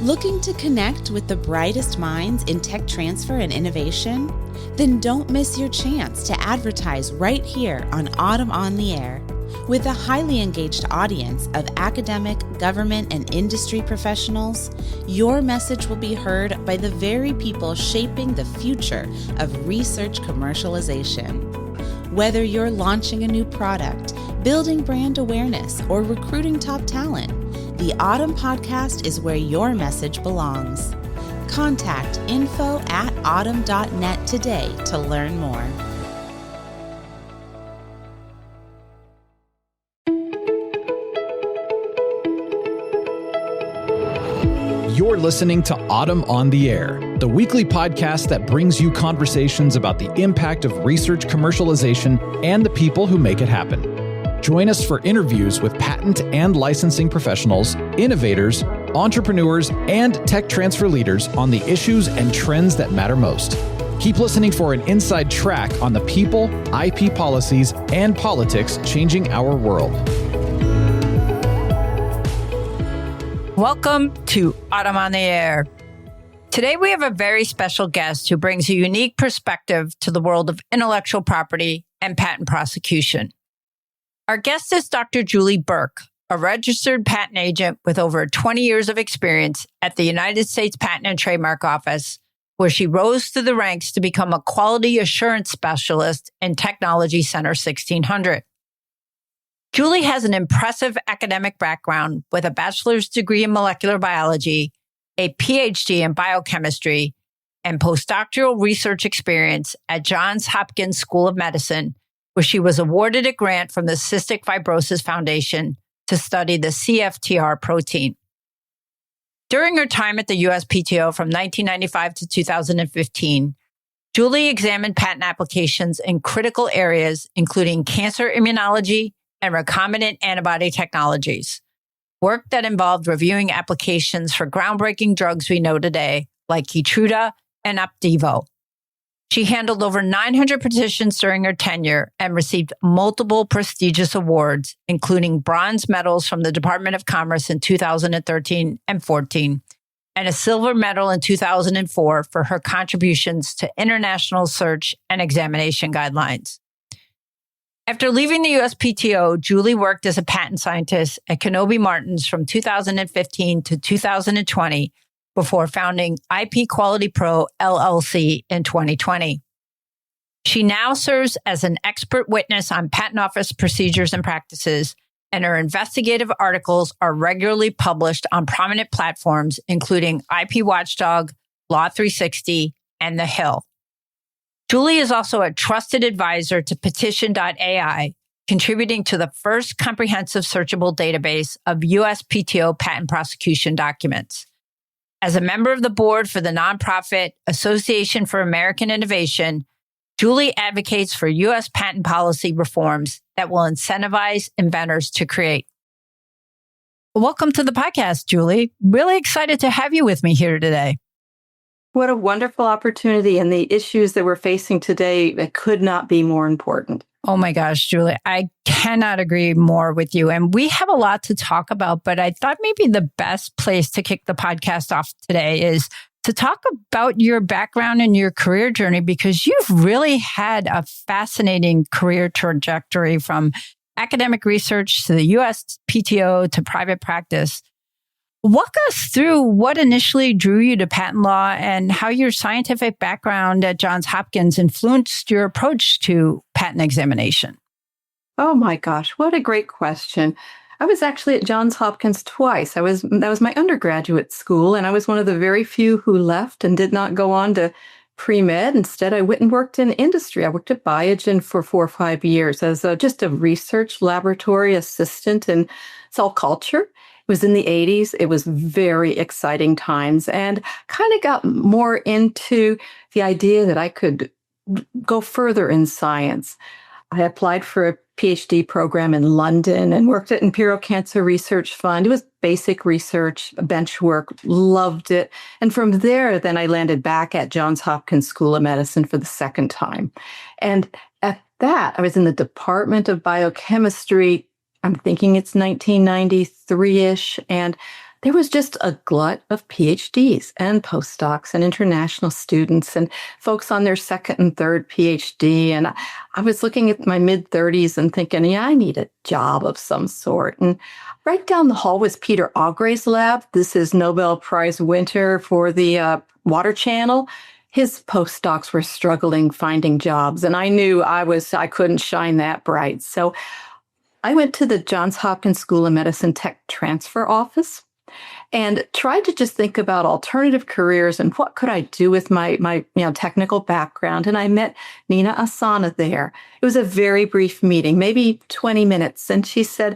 Looking to connect with the brightest minds in tech transfer and innovation? Then don't miss your chance to advertise right here on Autumn on the Air. With a highly engaged audience of academic, government, and industry professionals, your message will be heard by the very people shaping the future of research commercialization. Whether you're launching a new product, building brand awareness, or recruiting top talent, the Autumn Podcast is where your message belongs. Contact info@autumn.net today to learn more. You're listening to Autumn on the Air, the weekly podcast that brings you conversations about the impact of research commercialization and the people who make it happen. Join us for interviews with patent and licensing professionals, innovators, entrepreneurs, and tech transfer leaders on the issues and trends that matter most. Keep listening for an inside track on the people, IP policies, and politics changing our world. Welcome to Autumn on the Air. Today we have a very special guest who brings a unique perspective to the world of intellectual property and patent prosecution. Our guest is Dr. Julie Burke, a registered patent agent with over 20 years of experience at the United States Patent and Trademark Office, where she rose through the ranks to become a quality assurance specialist in Technology Center 1600. Julie has an impressive academic background with a bachelor's degree in molecular biology, a Ph.D. in biochemistry, and postdoctoral research experience at Johns Hopkins School of Medicine, where she was awarded a grant from the Cystic Fibrosis Foundation to study the CFTR protein. During her time at the USPTO from 1995 to 2015, Julie examined patent applications in critical areas, including cancer immunology and recombinant antibody technologies, work that involved reviewing applications for groundbreaking drugs we know today, like Keytruda and Opdivo. She handled over 900 petitions during her tenure and received multiple prestigious awards, including bronze medals from the Department of Commerce in 2013 and 14, and a silver medal in 2004 for her contributions to international search and examination guidelines. After leaving the USPTO, Julie worked as a patent scientist at Kenobi Martins from 2015 to 2020 before founding IP Quality Pro LLC in 2020. She now serves as an expert witness on patent office procedures and practices, and her investigative articles are regularly published on prominent platforms, including IP Watchdog, Law 360, and The Hill. Julie is also a trusted advisor to petition.ai, contributing to the first comprehensive searchable database of USPTO patent prosecution documents. As a member of the board for the nonprofit Association for American Innovation, Julie advocates for U.S. patent policy reforms that will incentivize inventors to create. Welcome to the podcast, Julie. Really excited to have you with me here today. What a wonderful opportunity, and the issues that we're facing today that could not be more important. Oh my gosh, Julie, I cannot agree more with you. And we have a lot to talk about, but I thought maybe the best place to kick the podcast off today is to talk about your background and your career journey, because you've really had a fascinating career trajectory from academic research to the USPTO to private practice. Walk us through what initially drew you to patent law and how your scientific background at Johns Hopkins influenced your approach to patent examination. Oh my gosh, what a great question. I was actually at Johns Hopkins twice. That was my undergraduate school, and I was one of the very few who left and did not go on to pre-med. Instead, I went and worked in industry. I worked at Biogen for 4 or 5 years as just a research laboratory assistant in cell culture. It was in the 80s. It was very exciting times, and kind of got more into the idea that I could go further in science. I applied for a Ph.D. program in London and worked at Imperial Cancer Research Fund. It was basic research, bench work, loved it. And from there, then I landed back at Johns Hopkins School of Medicine for the second time. And at that, I was in the Department of Biochemistry. I'm thinking it's 1993-ish. And there was just a glut of PhDs and postdocs and international students and folks on their second and third PhD. And I was looking at my mid-30s and thinking, yeah, I need a job of some sort. And right down the hall was Peter Augray's lab. This is Nobel Prize winner for the Water Channel. His postdocs were struggling finding jobs, and I knew I couldn't shine that bright. So I went to the Johns Hopkins School of Medicine Tech Transfer Office and tried to just think about alternative careers and what could I do with my technical background. And I met Nina Asana there. It was a very brief meeting, maybe 20 minutes. And she said,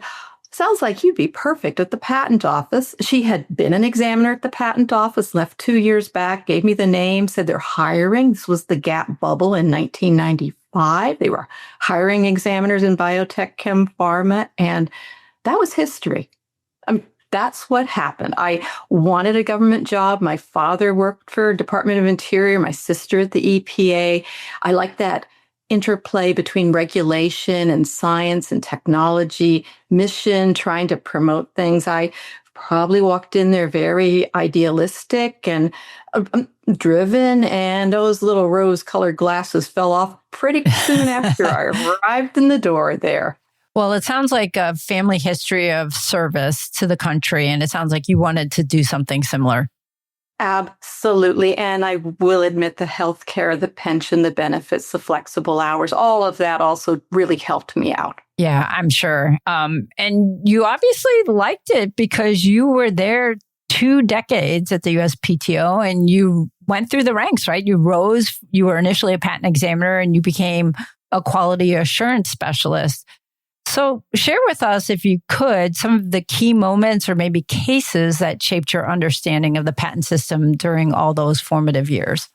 sounds like you'd be perfect at the patent office. She had been an examiner at the patent office, left 2 years back, gave me the name, said they're hiring. This was the gap bubble in 1995. They were hiring examiners in biotech, chem, pharma, and that was history. That's what happened. I wanted a government job. My father worked for Department of Interior, my sister at the EPA. I liked that interplay between regulation and science and technology, mission, trying to promote things. I probably walked in there very idealistic and driven, and those little rose-colored glasses fell off pretty soon after I arrived in the door there. Well, it sounds like a family history of service to the country, and it sounds like you wanted to do something similar. Absolutely. And I will admit the healthcare, the pension, the benefits, the flexible hours, all of that also really helped me out. Yeah, I'm sure. And you obviously liked it because you were there 2 decades at the USPTO and you went through the ranks, right? You rose, you were initially a patent examiner and you became a quality assurance specialist. So share with us, if you could, some of the key moments or maybe cases that shaped your understanding of the patent system during all those formative years.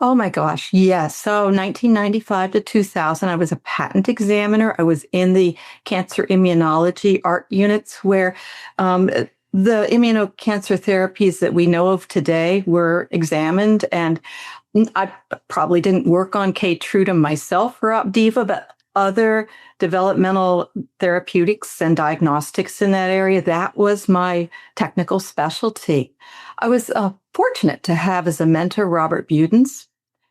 Oh my gosh, yes. So 1995 to 2000, I was a patent examiner. I was in the cancer immunology art units where the immunocancer therapies that we know of today were examined. And I probably didn't work on Keytruda myself or Opdivo, but other developmental therapeutics and diagnostics in that area. That was my technical specialty. I was fortunate to have as a mentor Robert Budens.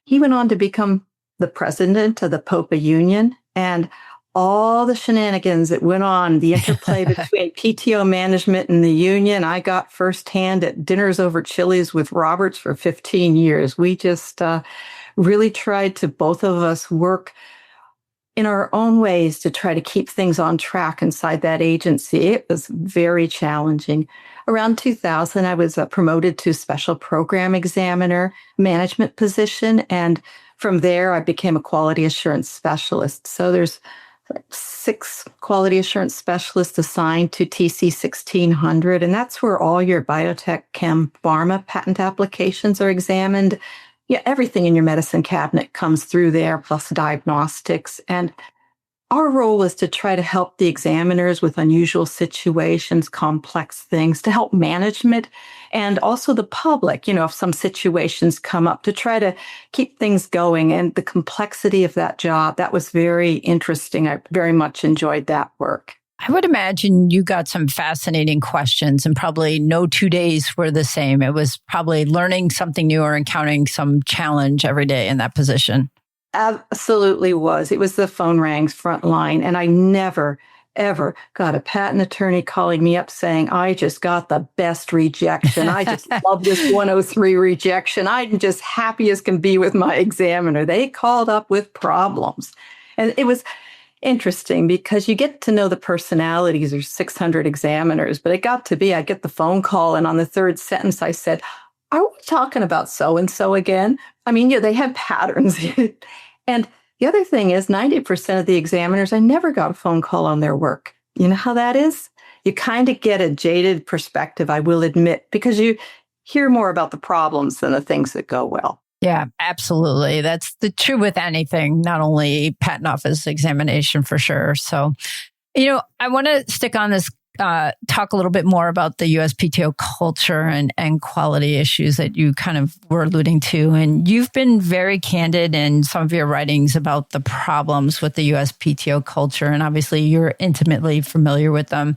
He went on to become the president of the POPA Union, and all the shenanigans that went on, the interplay between PTO management and the union, I got firsthand at dinners over Chili's with Roberts for 15 years. We just really tried to, both of us, work in our own ways to try to keep things on track inside that agency. It was very challenging. Around 2000, I was promoted to special program examiner management position. And from there, I became a quality assurance specialist. So there's 6 quality assurance specialists assigned to TC 1600. And that's where all your biotech, chem, pharma patent applications are examined. Yeah, everything in your medicine cabinet comes through there, plus diagnostics. And our role is to try to help the examiners with unusual situations, complex things, to help management and also the public, if some situations come up, to try to keep things going. And the complexity of that job, that was very interesting. I very much enjoyed that work. I would imagine you got some fascinating questions and probably no 2 days were the same. It was probably learning something new or encountering some challenge every day in that position. Absolutely was. It was the phone rang front line, and I never, ever got a patent attorney calling me up saying, I just got the best rejection. I just love this 103 rejection. I'm just happy as can be with my examiner. They called up with problems. And it was interesting because you get to know the personalities. There's 600 examiners, but it got to be, I get the phone call, and on the third sentence, I said, are we talking about so-and-so again? I mean, yeah, they have patterns. And the other thing is 90% of the examiners, I never got a phone call on their work. You know how that is? You kind of get a jaded perspective, I will admit, because you hear more about the problems than the things that go well. Yeah, absolutely. That's the true with anything, not only patent office examination for sure. So, I want to stick on this, talk a little bit more about the USPTO culture and quality issues that you kind of were alluding to. And you've been very candid in some of your writings about the problems with the USPTO culture. And obviously you're intimately familiar with them.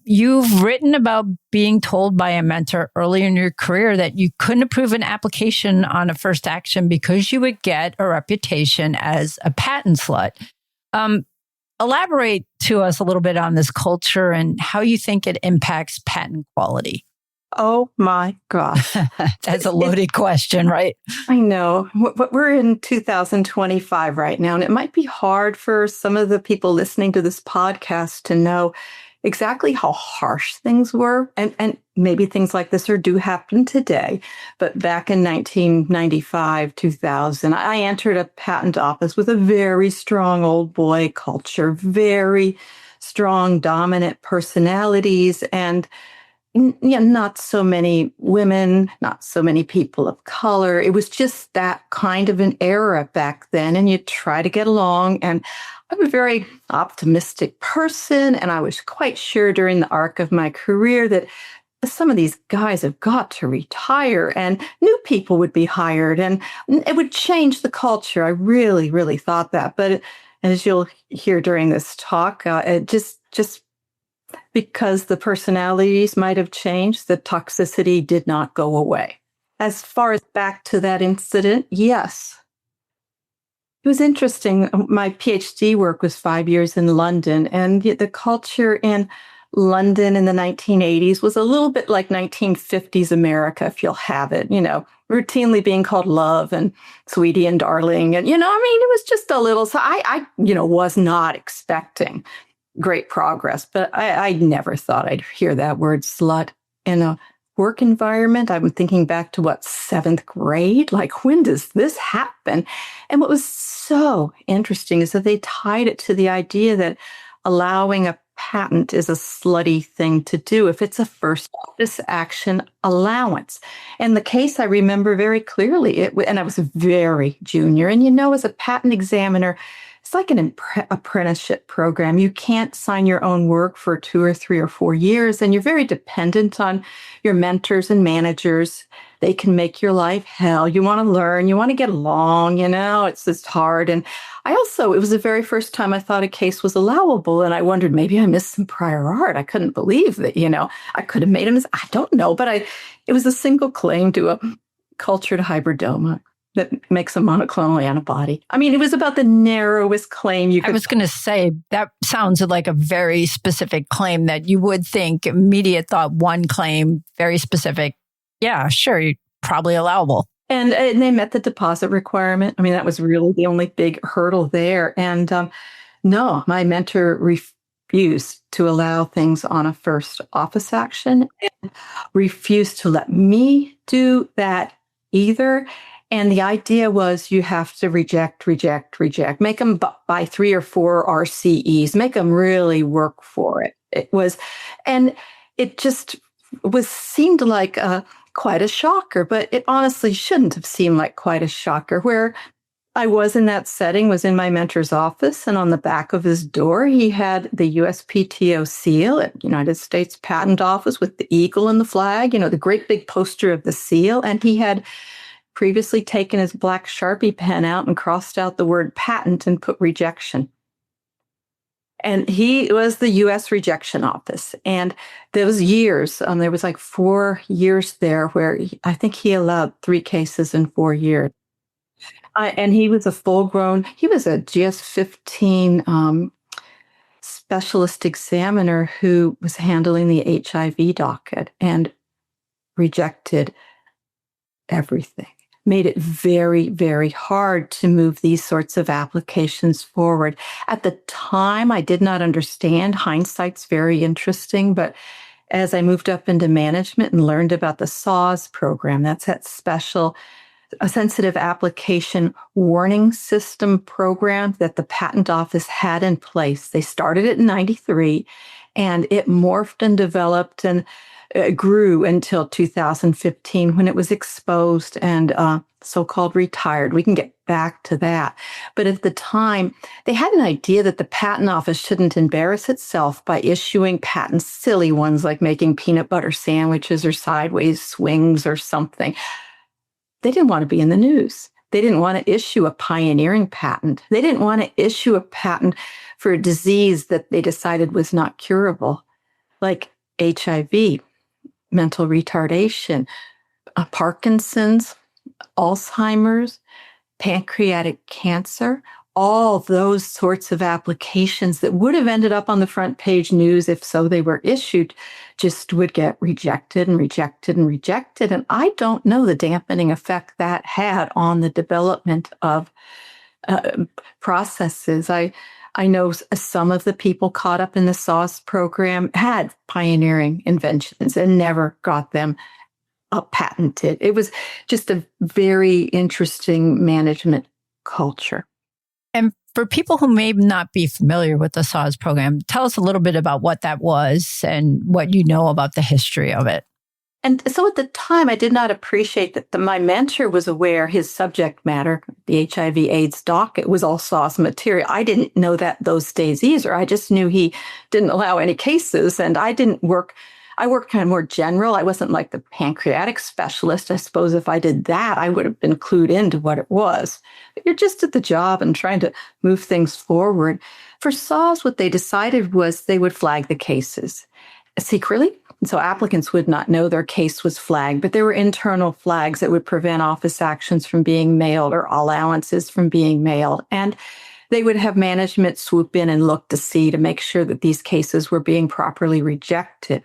You've written about being told by a mentor early in your career that you couldn't approve an application on a first action because you would get a reputation as a patent slut. Elaborate to us a little bit on this culture and how you think it impacts patent quality. Oh my gosh. That's a loaded question, right? I know. We're in 2025 right now, and it might be hard for some of the people listening to this podcast to know exactly how harsh things were. And maybe things like this do happen today. But back in 1995, 2000, I entered a patent office with a very strong old boy culture, very strong dominant personalities, and not so many women, not so many people of color. It was just that kind of an era back then. And you try to get along. And I'm a very optimistic person. And I was quite sure during the arc of my career that some of these guys have got to retire and new people would be hired and it would change the culture. I really, really thought that. But as you'll hear during this talk, it just because the personalities might have changed, the toxicity did not go away. As far as back to that incident, yes. It was interesting. My Ph.D. work was 5 years in London, and the culture in London in the 1980s was a little bit like 1950s America, if you'll have it, routinely being called love and sweetie and darling. And, it was just a little, so I was not expecting great progress, but I never thought I'd hear that word slut in a work environment. I'm thinking back to seventh grade? Like, when does this happen? And what was so interesting is that they tied it to the idea that allowing a patent is a slutty thing to do if it's a first office action allowance. And the case I remember very clearly, and I was very junior, and as a patent examiner, it's like an apprenticeship program. You can't sign your own work for 2 or 3 or 4 years, and you're very dependent on your mentors and managers. They can make your life hell. You want to learn, you want to get along, it's just hard. And it was the very first time I thought a case was allowable, and I wondered maybe I missed some prior art. I couldn't believe that, I could have made them. I don't know, but it was a single claim to a cultured hybridoma that makes a monoclonal antibody. It was about the narrowest claim you could. I was going to say, that sounds like a very specific claim that you would think immediate thought, one claim, very specific. Yeah, sure, probably allowable. And they met the deposit requirement. That was really the only big hurdle there. And no, my mentor refused to allow things on a first office action and refused to let me do that either. And the idea was you have to reject, make them buy 3 or 4 RCEs, make them really work for it. It just seemed like quite a shocker, but it honestly shouldn't have seemed like quite a shocker. Where I was in that setting was in my mentor's office, and on the back of his door, he had the USPTO seal at United States Patent Office with the eagle and the flag, the great big poster of the seal. And he had previously taken his black Sharpie pen out and crossed out the word patent and put rejection. And he was the U.S. rejection office. And those years, there was 4 years there where I think he allowed 3 cases in 4 years. And he was he was a GS-15 specialist examiner who was handling the HIV docket and rejected everything. Made it very, very hard to move these sorts of applications forward. At the time, I did not understand. Hindsight's very interesting, but as I moved up into management and learned about the SAWS program, that's that special sensitive application warning system program that the patent office had in place. They started it in 93, and it morphed and developed and grew until 2015 when it was exposed and so-called retired. We can get back to that. But at the time, they had an idea that the patent office shouldn't embarrass itself by issuing patents, silly ones like making peanut butter sandwiches or sideways swings or something. They didn't want to be in the news. They didn't want to issue a pioneering patent. They didn't want to issue a patent for a disease that they decided was not curable. like HIV, mental retardation, Parkinson's, Alzheimer's, pancreatic cancer, all those sorts of applications that would have ended up on the front page news if so they were issued, just would get rejected and rejected and rejected. And I don't know the dampening effect that had on the development of processes. I know some of the people caught up in the SAWS program had pioneering inventions and never got them patented. It was just a very interesting management culture. And for people who may not be familiar with the SAWS program, tell us a little bit about what that was and what you know about the history of it. And so at the time, I did not appreciate that my mentor was aware his subject matter, the HIV/AIDS docket, was all SAWS material. I didn't know that those days either. I just knew he didn't allow any cases, and I worked kind of more general. I wasn't like the pancreatic specialist. I suppose if I did that, I would have been clued into what it was. But you're just at the job and trying to move things forward. For SAWS, what they decided was they would flag the cases secretly. So applicants would not know their case was flagged, but there were internal flags that would prevent office actions from being mailed or allowances from being mailed. And they would have management swoop in and look to make sure that these cases were being properly rejected.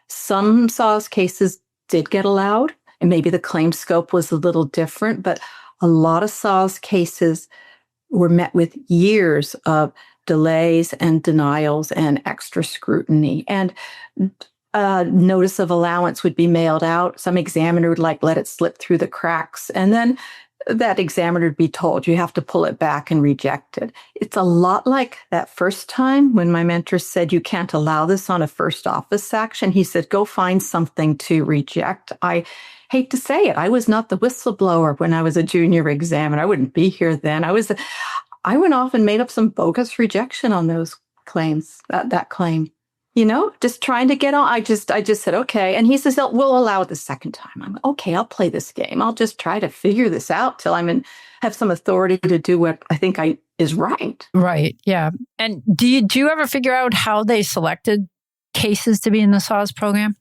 Some SAWS cases did get allowed, and maybe the claim scope was a little different, but a lot of SAWS cases were met with years of delays and denials and extra scrutiny. And notice of allowance would be mailed out. Some examiner would let it slip through the cracks. And then that examiner would be told, you have to pull it back and reject it. It's a lot like that first time when my mentor said, you can't allow this on a first office action. He said, go find something to reject. I hate to say it. I was not the whistleblower when I was a junior examiner. I wouldn't be here then. I went off and made up some bogus rejection on those claims, that claim. Just trying to get on. I just said, okay. And he says, we'll allow it the second time. I'm okay, I'll play this game. I'll just try to figure this out till have some authority to do what I think is right. Right. Yeah. And do you ever figure out how they selected cases to be in the SAWS program?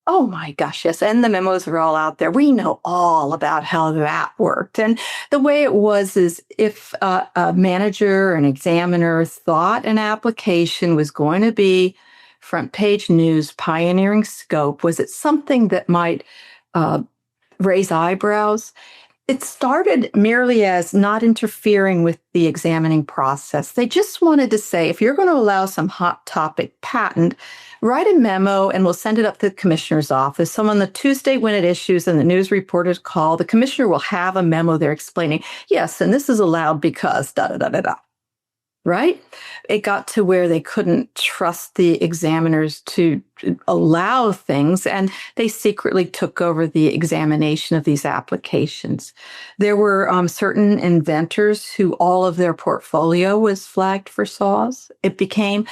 Oh my gosh, yes. And the memos are all out there. We know all about how that worked. And the way it was is if a manager or an examiner thought an application was going to be front page news, pioneering scope, was it something that might raise eyebrows? It started merely as not interfering with the examining process. They just wanted to say, if you're going to allow some hot topic patent, write a memo and we'll send it up to the commissioner's office. So on the Tuesday when it issues and the news reporters call, the commissioner will have a memo there explaining, yes, and this is allowed because da-da-da-da-da. Right? It got to where they couldn't trust the examiners to allow things, and they secretly took over the examination of these applications. There were certain inventors who all of their portfolio was flagged for SAWS. It became,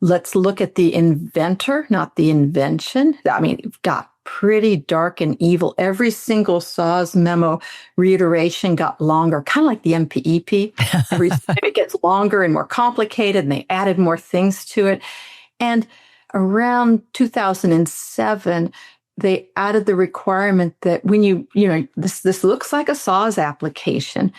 let's look at the inventor, not the invention. It got pretty dark and evil. Every single SAWS memo reiteration got longer, kind of like the MPEP. Every time it gets longer and more complicated, and they added more things to it. And around 2007, they added the requirement that when this looks like a SAWS application,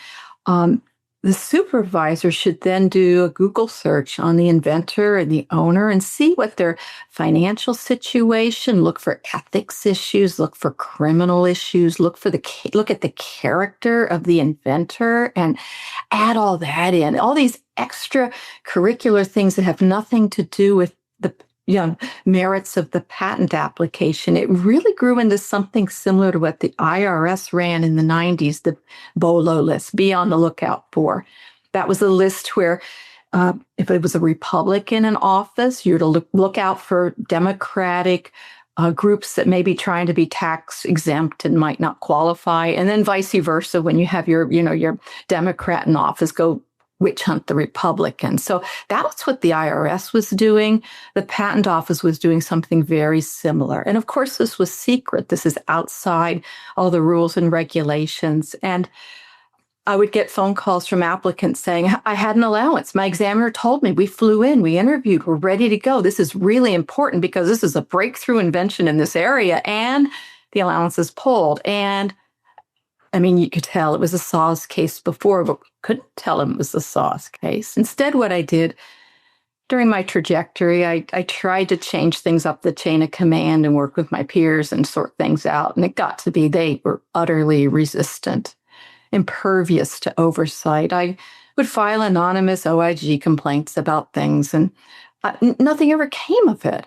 the supervisor should then do a Google search on the inventor and the owner and see what their financial situation, look for ethics issues, look for criminal issues, look at the character of the inventor and add all that in. All these extracurricular things that have nothing to do with the merits of the patent application. It really grew into something similar to what the IRS ran in the 90s, the BOLO list, be on the lookout for. That was a list where if it was a Republican in office, you're to look out for Democratic groups that may be trying to be tax exempt and might not qualify. And then vice versa, when you have your Democrat in office, go witch hunt the Republicans. So that's what the IRS was doing. The Patent Office was doing something very similar. And of course, this was secret. This is outside all the rules and regulations. And I would get phone calls from applicants saying, I had an allowance. My examiner told me, we flew in, we interviewed, we're ready to go. This is really important because this is a breakthrough invention in this area. And the allowance is pulled. And I mean, you could tell it was a SAWS case before, but we couldn't tell him it was a SAWS case. Instead, what I did during my trajectory, I tried to change things up the chain of command and work with my peers and sort things out. And it got to be they were utterly resistant, impervious to oversight. I would file anonymous OIG complaints about things, and nothing ever came of it.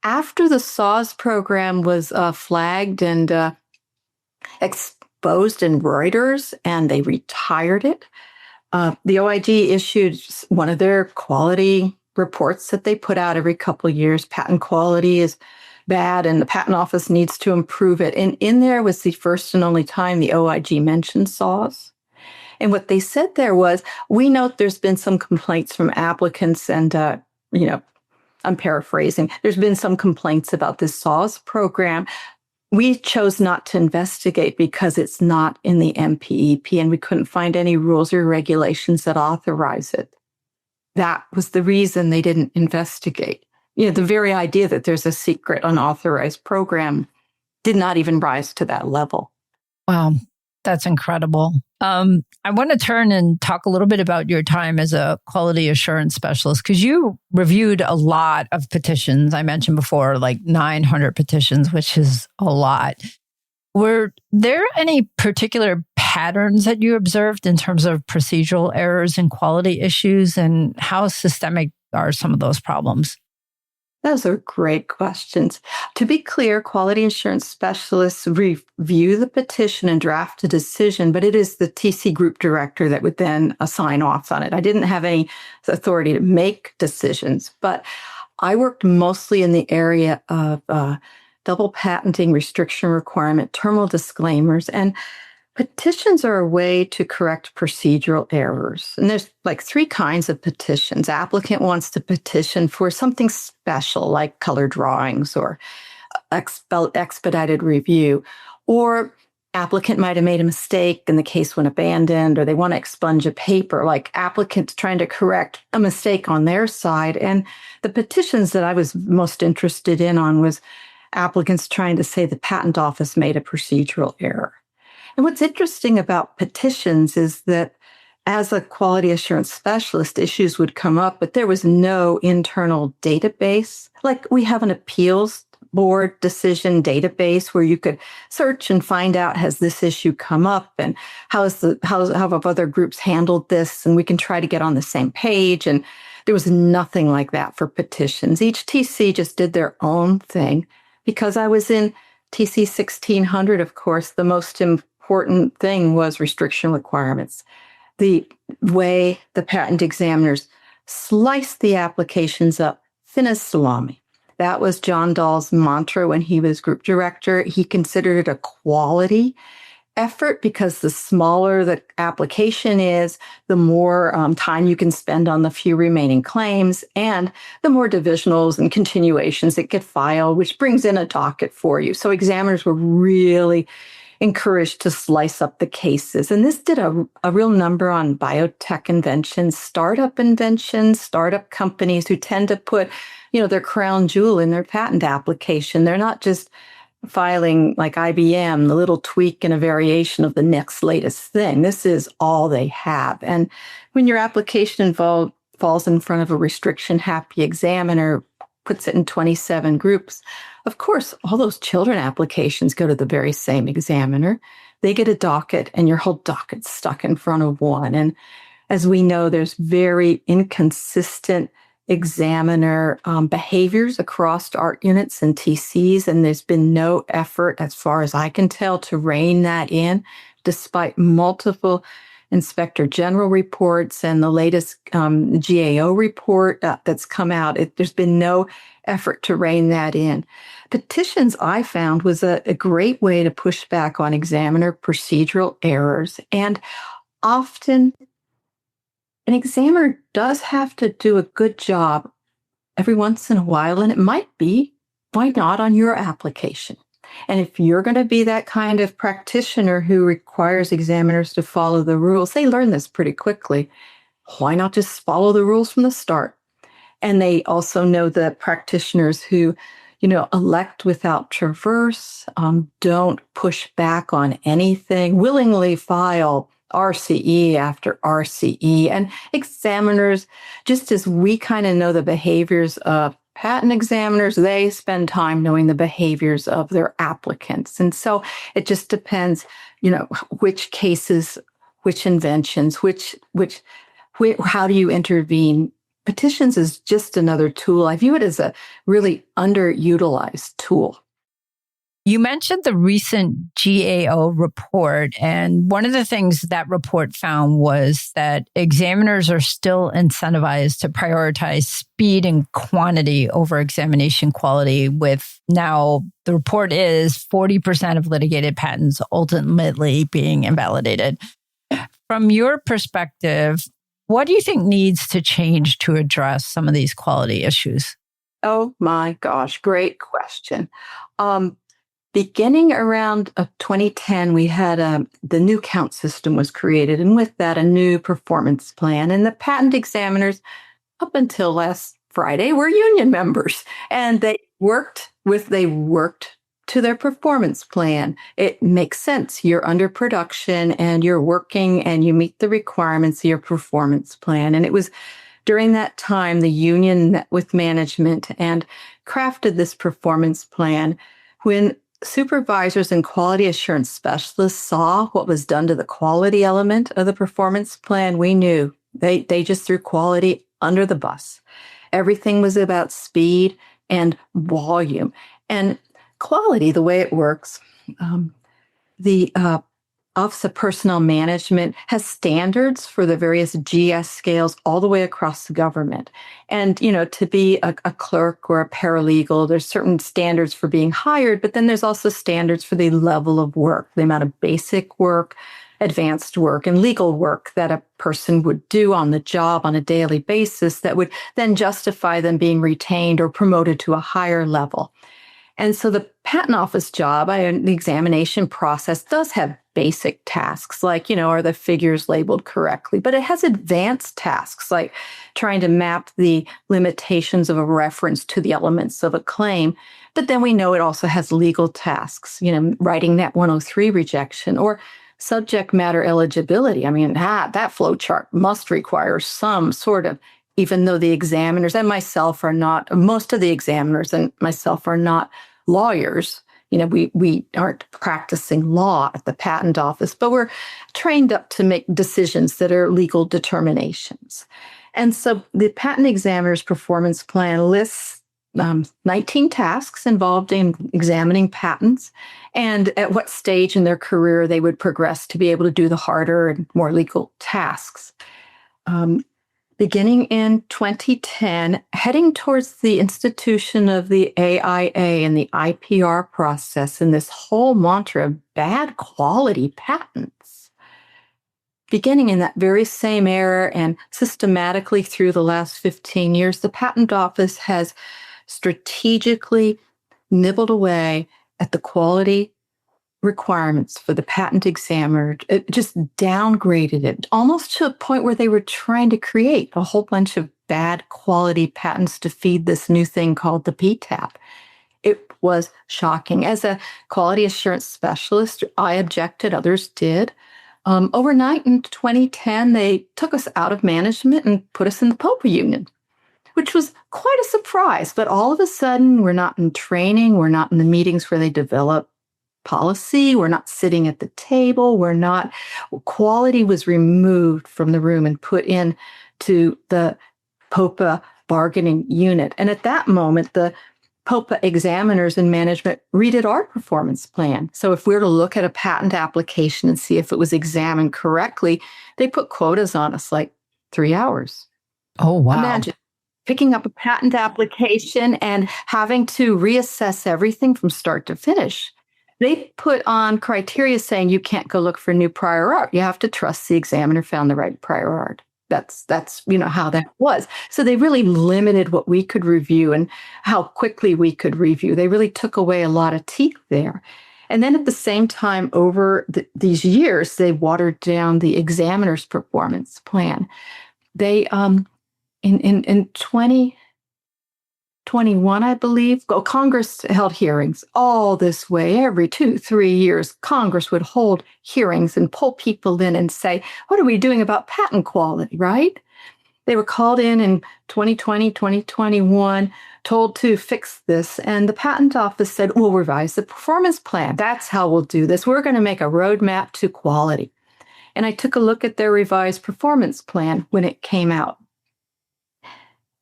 After the SAWS program was flagged and exposed in Reuters, and they retired it, the OIG issued one of their quality reports that they put out every couple of years. Patent quality is bad, and the patent office needs to improve it. And in there was the first and only time the OIG mentioned SAWS. And what they said there was, we note there's been some complaints from applicants, and I'm paraphrasing. There's been some complaints about this SAWS program. We chose not to investigate because it's not in the MPEP, and we couldn't find any rules or regulations that authorize it. That was the reason they didn't investigate. The very idea that there's a secret unauthorized program did not even rise to that level. Wow, that's incredible. I want to turn and talk a little bit about your time as a quality assurance specialist, because you reviewed a lot of petitions. I mentioned before, like 900 petitions, which is a lot. Were there any particular patterns that you observed in terms of procedural errors and quality issues, and how systemic are some of those problems? Those are great questions. To be clear, quality assurance specialists review the petition and draft a decision, but it is the TC group director that would then sign off on it. I didn't have any authority to make decisions, but I worked mostly in the area of double patenting, restriction requirement, terminal disclaimers, and petitions are a way to correct procedural errors. And there's like three kinds of petitions. Applicant wants to petition for something special, like color drawings or expedited review. Or applicant might have made a mistake and the case went abandoned, or they want to expunge a paper, like applicants trying to correct a mistake on their side. And the petitions that I was most interested in was applicants trying to say the patent office made a procedural error. And what's interesting about petitions is that as a quality assurance specialist, issues would come up, but there was no internal database. Like we have an appeals board decision database where you could search and find out, has this issue come up, and how have other groups handled this? And we can try to get on the same page. And there was nothing like that for petitions. Each TC just did their own thing. Because I was in TC 1600, of course, the most important thing was restriction requirements. The way the patent examiners sliced the applications up thin as salami. That was John Dahl's mantra when he was group director. He considered it a quality effort because the smaller the application is, the more time you can spend on the few remaining claims, and the more divisionals and continuations that get filed, which brings in a docket for you. So examiners were really encouraged to slice up the cases. And this did a real number on biotech inventions, startup companies who tend to put, their crown jewel in their patent application. They're not just filing like IBM, the little tweak and a variation of the next latest thing. This is all they have. And when your application falls in front of a restriction-happy examiner, puts it in 27 groups, of course, all those children applications go to the very same examiner. They get a docket, and your whole docket's stuck in front of one. And as we know, there's very inconsistent examiner behaviors across art units and TCs, and there's been no effort, as far as I can tell, to rein that in, despite multiple Inspector General reports and the latest GAO report that's come out. There's been no effort to rein that in. Petitions, I found, was a great way to push back on examiner procedural errors, and often an examiner does have to do a good job every once in a while, and it might be, why not on your application? And if you're going to be that kind of practitioner who requires examiners to follow the rules, they learn this pretty quickly. Why not just follow the rules from the start? And they also know that practitioners who, elect without traverse, don't push back on anything, willingly file RCE after RCE. And examiners, just as we kind of know the behaviors of patent examiners, they spend time knowing the behaviors of their applicants. And so it just depends, which cases, which inventions, how do you intervene? Petitions is just another tool. I view it as a really underutilized tool. You mentioned the recent GAO report, and one of the things that report found was that examiners are still incentivized to prioritize speed and quantity over examination quality, with now the report is 40% of litigated patents ultimately being invalidated. From your perspective, what do you think needs to change to address some of these quality issues? Oh my gosh, great question. Beginning around 2010, we had the new count system was created, and with that, a new performance plan. And the patent examiners, up until last Friday, were union members, and they worked to their performance plan. It makes sense. You're under production, and you're working, and you meet the requirements of your performance plan. And it was during that time the union met with management and crafted this performance plan. When supervisors and quality assurance specialists saw what was done to the quality element of the performance plan, we knew they just threw quality under the bus. Everything was about speed and volume. And quality, the way it works, the Office of Personnel Management has standards for the various GS scales all the way across the government. And, to be a clerk or a paralegal, there's certain standards for being hired, but then there's also standards for the level of work, the amount of basic work, advanced work, and legal work that a person would do on the job on a daily basis that would then justify them being retained or promoted to a higher level. And so the patent office job, the examination process does have basic tasks like, are the figures labeled correctly? But it has advanced tasks like trying to map the limitations of a reference to the elements of a claim. But then we know it also has legal tasks, writing that 103 rejection or subject matter eligibility. That flow chart must require some sort of, even though the examiners and myself are not, most of the examiners and myself are not lawyers. We aren't practicing law at the patent office, but we're trained up to make decisions that are legal determinations. And so the patent examiner's performance plan lists 19 tasks involved in examining patents and at what stage in their career they would progress to be able to do the harder and more legal tasks. Beginning in 2010, heading towards the institution of the AIA and the IPR process and this whole mantra of bad quality patents. Beginning in that very same era and systematically through the last 15 years, the Patent Office has strategically nibbled away at the quality requirements for the patent examiner. It just downgraded it almost to a point where they were trying to create a whole bunch of bad quality patents to feed this new thing called the PTAB. It was shocking. As a quality assurance specialist, I objected, others did. Overnight in 2010, they took us out of management and put us in the POPA union, which was quite a surprise. But all of a sudden, we're not in training, we're not in the meetings where they develop policy, we're not sitting at the table, quality was removed from the room and put in to the POPA bargaining unit. And at that moment, the POPA examiners and management redid our performance plan. So if we were to look at a patent application and see if it was examined correctly, they put quotas on us like 3 hours. Oh, wow. Imagine picking up a patent application and having to reassess everything from start to finish. They put on criteria saying you can't go look for new prior art. You have to trust the examiner found the right prior art. That's how that was. So they really limited what we could review and how quickly we could review. They really took away a lot of teeth there. And then at the same time, over these years, they watered down the examiner's performance plan. They in 2021, I believe, Congress held hearings all this way. Every 2-3 years, Congress would hold hearings and pull people in and say, what are we doing about patent quality, right? They were called in 2020, 2021, told to fix this. And the patent office said, we'll revise the performance plan. That's how we'll do this. We're going to make a roadmap to quality. And I took a look at their revised performance plan when it came out.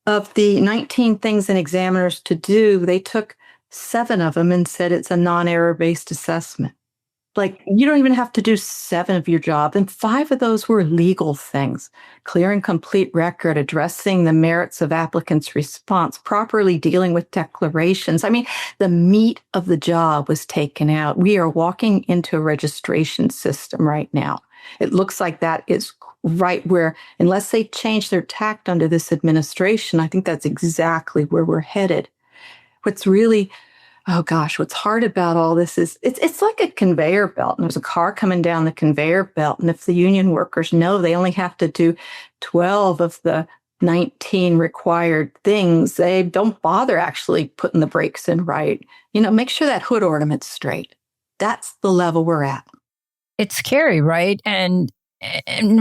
Of the 19 things an examiner's to do, they took 7 of them and said it's a non-error-based assessment. Like, you don't even have to do 7 of your job. And 5 of those were legal things: clear and complete record, addressing the merits of applicants' response, properly dealing with declarations. I mean, the meat of the job was taken out. We are walking into a registration system right now. It looks like that is right where, unless they change their tact under this administration, I think that's exactly where we're headed. What's really, what's hard about all this is it's like a conveyor belt. And there's a car coming down the conveyor belt. And if the union workers know they only have to do 12 of the 19 required things, they don't bother actually putting the brakes in right. Make sure that hood ornament's straight. That's the level we're at. It's scary, right? And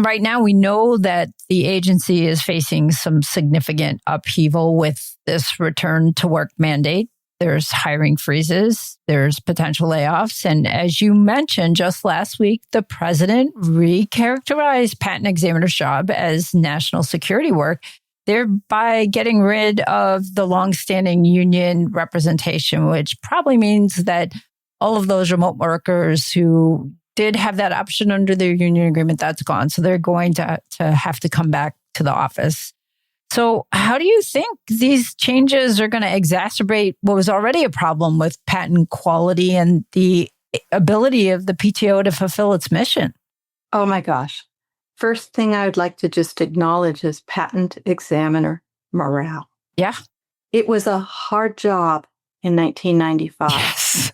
right now we know that the agency is facing some significant upheaval with this return to work mandate. There's hiring freezes, there's potential layoffs. And as you mentioned just last week, the president recharacterized patent examiner's job as national security work, thereby getting rid of the longstanding union representation, which probably means that all of those remote workers who did have that option under their union agreement, that's gone. So they're going to have to come back to the office. So how do you think these changes are going to exacerbate what was already a problem with patent quality and the ability of the PTO to fulfill its mission? Oh my gosh. First thing I would like to just acknowledge is patent examiner morale. Yeah. It was a hard job in 1995. Yes.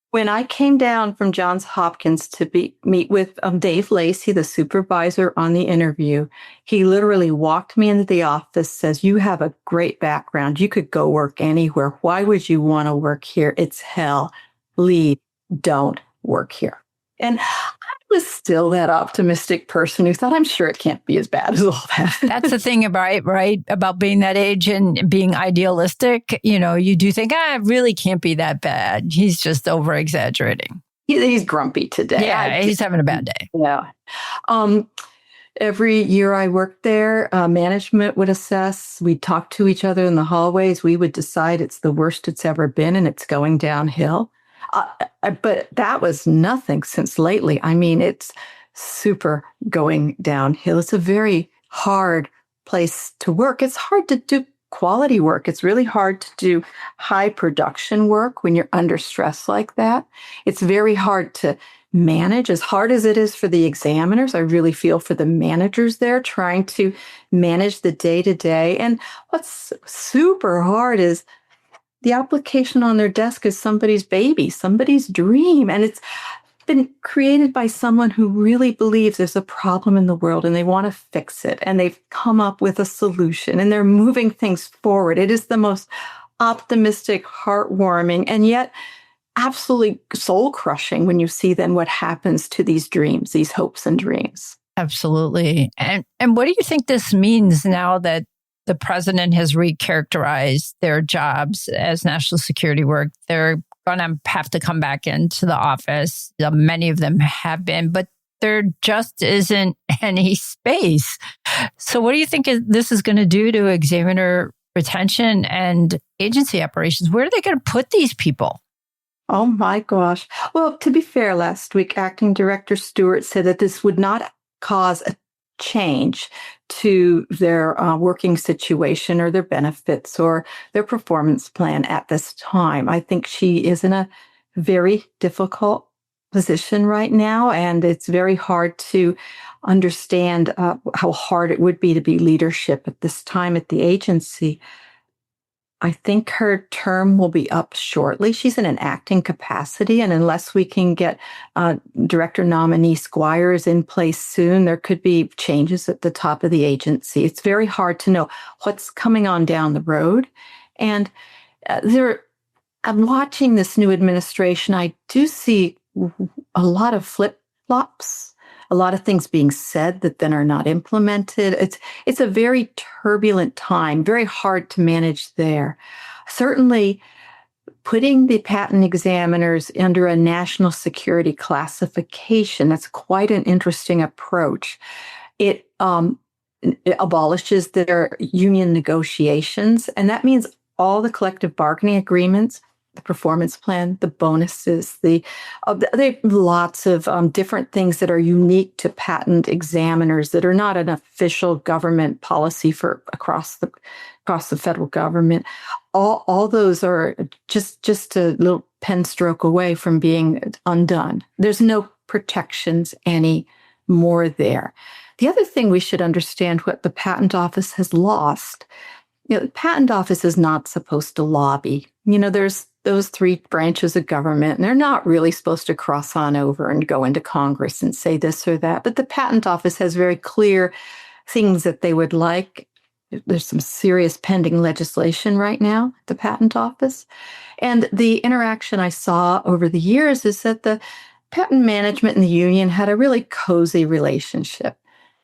When I came down from Johns Hopkins to meet with Dave Lacey, the supervisor on the interview, he literally walked me into the office, says, you have a great background. You could go work anywhere. Why would you want to work here? It's hell. Leave. Don't work here. And I was still that optimistic person who thought, I'm sure it can't be as bad as all that. That's the thing about being that age and being idealistic. You do think, it really can't be that bad. He's just over exaggerating. He's grumpy today. Yeah, he's having a bad day. Yeah. Every year I worked there, management would assess. We'd talk to each other in the hallways. We would decide it's the worst it's ever been and it's going downhill. But that was nothing since lately. I mean, it's super going downhill. It's a very hard place to work. It's hard to do quality work. It's really hard to do high production work when you're under stress like that. It's very hard to manage. As hard as it is for the examiners, I really feel for the managers there trying to manage the day-to-day. And what's super hard is the application on their desk is somebody's baby, somebody's dream. And it's been created by someone who really believes there's a problem in the world and they want to fix it. And they've come up with a solution and they're moving things forward. It is the most optimistic, heartwarming, and yet absolutely soul-crushing when you see then what happens to these dreams, these hopes and dreams. Absolutely. And what do you think this means now that the president has recharacterized their jobs as national security work? They're going to have to come back into the office. Many of them have been, but there just isn't any space. So what do you think this is going to do to examiner retention and agency operations? Where are they going to put these people? Oh my gosh. Well, to be fair, last week, Acting Director Stewart said that this would not cause a change to their working situation or their benefits or their performance plan at this time. I think she is in a very difficult position right now, and it's very hard to understand how hard it would be to be leadership at this time at the agency. I think her term will be up shortly. She's in an acting capacity, and unless we can get director nominee Squires in place soon, there could be changes at the top of the agency. It's very hard to know what's coming on down the road. And I'm watching this new administration. I do see a lot of flip-flops, a lot of things being said that then are not implemented. It's a very turbulent time, very hard to manage there. Certainly, putting the patent examiners under a national security classification, that's quite an interesting approach. It abolishes their union negotiations, and that means all the collective bargaining agreements, the performance plan, the bonuses, they have lots of different things that are unique to patent examiners that are not an official government policy for across the federal government. All those are just a little pen stroke away from being undone. There's no protections anymore there. The other thing we should understand what the Patent Office has lost. The Patent Office is not supposed to lobby. There's those three branches of government, and they're not really supposed to cross on over and go into Congress and say this or that. But the Patent Office has very clear things that they would like. There's some serious pending legislation right now at the Patent Office. And the interaction I saw over the years is that the patent management and the union had a really cozy relationship.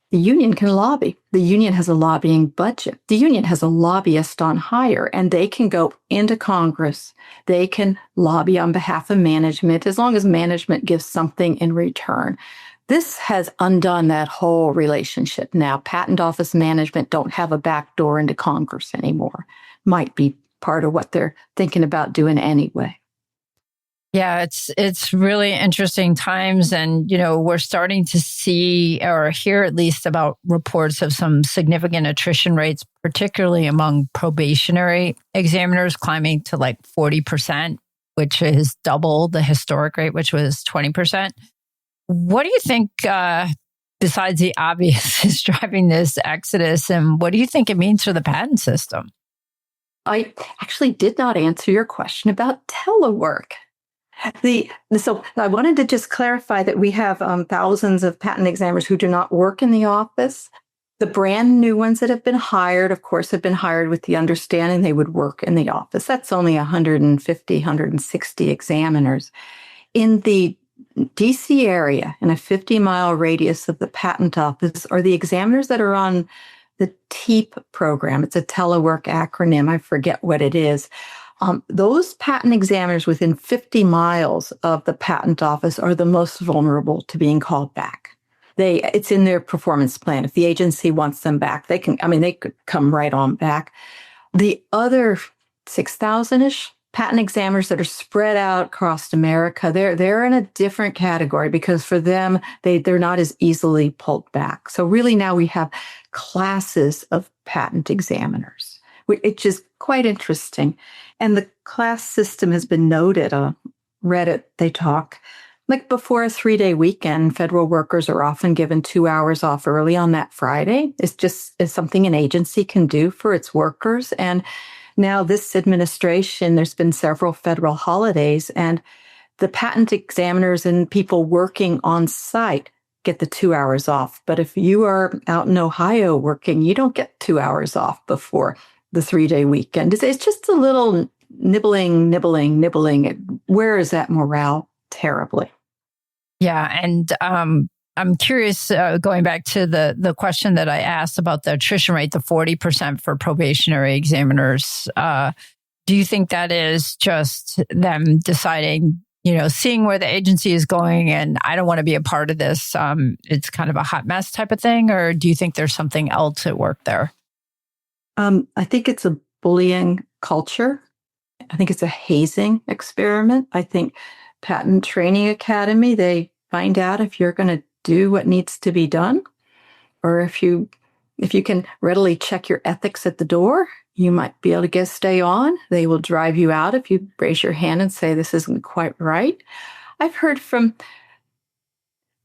The union can lobby. The union has a lobbying budget. The union has a lobbyist on hire, and they can go into Congress. They can lobby on behalf of management as long as management gives something in return. This has undone that whole relationship. Now, Patent Office management don't have a back door into Congress anymore. Might be part of what they're thinking about doing anyway. Yeah, it's really interesting times. And, we're starting to see or hear at least about reports of some significant attrition rates, particularly among probationary examiners climbing to like 40%, which is double the historic rate, which was 20%. What do you think, besides the obvious, is driving this exodus? And what do you think it means for the patent system? I actually did not answer your question about telework. So I wanted to just clarify that we have thousands of patent examiners who do not work in the office. The brand new ones that have been hired, of course, have been hired with the understanding they would work in the office. That's only 150, 160 examiners. In the DC area, in a 50-mile radius of the patent office, are the examiners that are on the TEAP program. It's a telework acronym. I forget what it is. Those patent examiners within 50 miles of the patent office are the most vulnerable to being called back. It's in their performance plan. If the agency wants them back, they could come right on back. The other 6,000-ish patent examiners that are spread out across America, they're in a different category because for them, they're not as easily pulled back. So really now we have classes of patent examiners, which is quite interesting. And the class system has been noted on Reddit. They talk like before a 3-day weekend, federal workers are often given 2 hours off early on that Friday. It's something an agency can do for its workers. And now this administration, there's been several federal holidays, and the patent examiners and people working on site get the 2 hours off. But if you are out in Ohio working, you don't get 2 hours off before the 3-day weekend. It's just a little nibbling. It wears that morale terribly. Yeah. And I'm curious, going back to the question that I asked about the attrition rate, the 40% for probationary examiners. Do you think that is just them deciding, seeing where the agency is going and I don't want to be a part of this? It's kind of a hot mess type of thing. Or do you think there's something else at work there? I think it's a bullying culture. I think it's a hazing experiment. I think Patent Training Academy, they find out if you're going to do what needs to be done, or if you can readily check your ethics at the door, you might be able to stay on. They will drive you out if you raise your hand and say this isn't quite right. I've heard from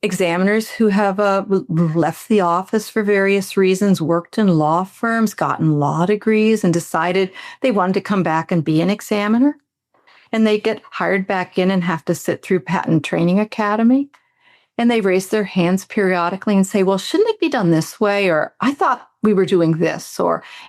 examiners who have left the office for various reasons, worked in law firms, gotten law degrees, and decided they wanted to come back and be an examiner. And they get hired back in and have to sit through Patent Training Academy. And they raise their hands periodically and say, well, shouldn't it be done this way? Or I thought we were doing this.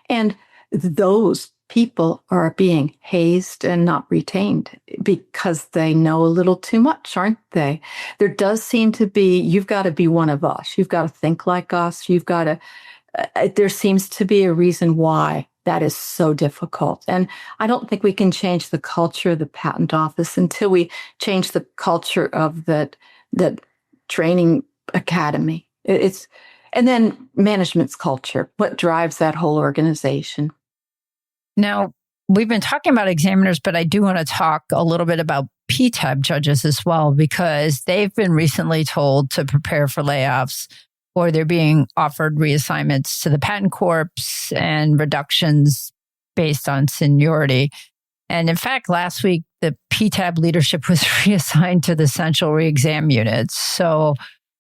And those people are being hazed and not retained because they know a little too much, aren't they? There does seem to be, you've got to be one of us. You've got to think like us. You've got to, there seems to be a reason why that is so difficult. And I don't think we can change the culture of the patent office until we change the culture of that training academy. And then management's culture, what drives that whole organization. Now, we've been talking about examiners, but I do want to talk a little bit about PTAB judges as well, because they've been recently told to prepare for layoffs, or they're being offered reassignments to the patent corps and reductions based on seniority. And in fact, last week, the PTAB leadership was reassigned to the central re-exam units. So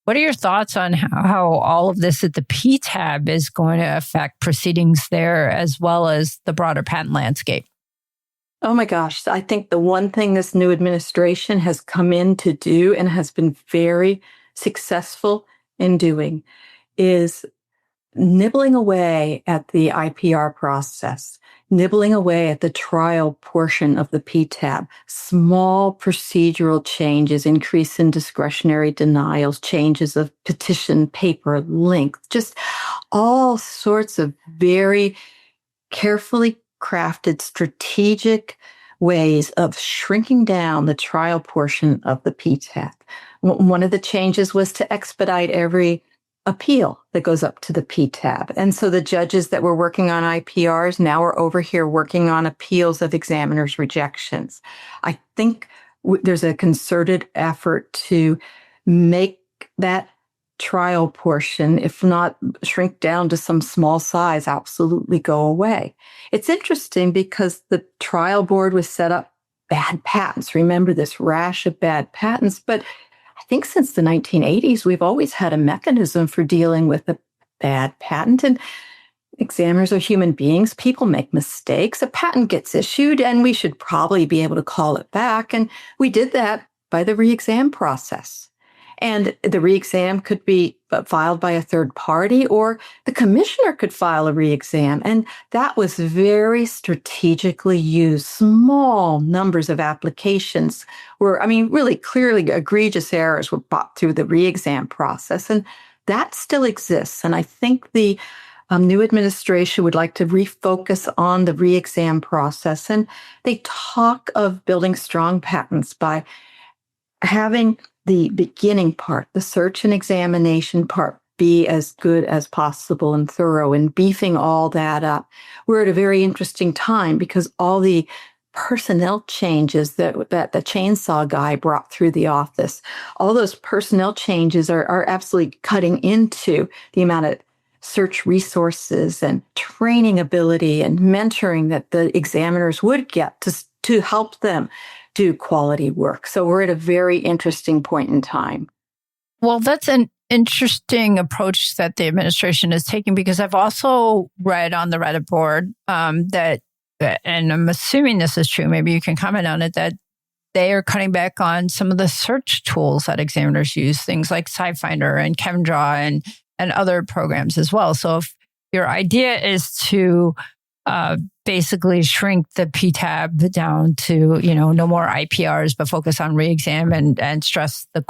what are your thoughts on how all of this at the PTAB is going to affect proceedings there, as well as the broader patent landscape? Oh my gosh. I think the one thing this new administration has come in to do and has been very successful in doing is nibbling away at the IPR process, nibbling away at the trial portion of the PTAB, small procedural changes, increase in discretionary denials, changes of petition paper length, just all sorts of very carefully crafted strategic ways of shrinking down the trial portion of the PTAB. One of the changes was to expedite every appeal that goes up to the PTAB. And so the judges that were working on IPRs now are over here working on appeals of examiners' rejections. I think there's a concerted effort to make that trial portion, if not shrink down to some small size, absolutely go away. It's interesting because the trial board was set up bad patents. Remember this rash of bad patents, but I think since the 1980s, we've always had a mechanism for dealing with a bad patent. And examiners are human beings. People make mistakes. A patent gets issued, and we should probably be able to call it back. And we did that by the re-exam process. And the re-exam could be filed by a third party, or the commissioner could file a re-exam. And that was very strategically used. Small numbers of applications really clearly egregious errors were brought through the re-exam process. And that still exists. And I think the new administration would like to refocus on the re-exam process. And they talk of building strong patents by having the beginning part, the search and examination part, be as good as possible and thorough, and beefing all that up. We're at a very interesting time because all the personnel changes that the chainsaw guy brought through the office, all those personnel changes are absolutely cutting into the amount of search resources and training ability and mentoring that the examiners would get to help them do quality work. So we're at a very interesting point in time. Well, that's an interesting approach that the administration is taking, because I've also read on the Reddit board that, and I'm assuming this is true, maybe you can comment on it, that they are cutting back on some of the search tools that examiners use, things like SciFinder and ChemDraw and other programs as well. So if your idea is to basically shrink the PTAB down to, no more IPRs, but focus on re-exam and stress the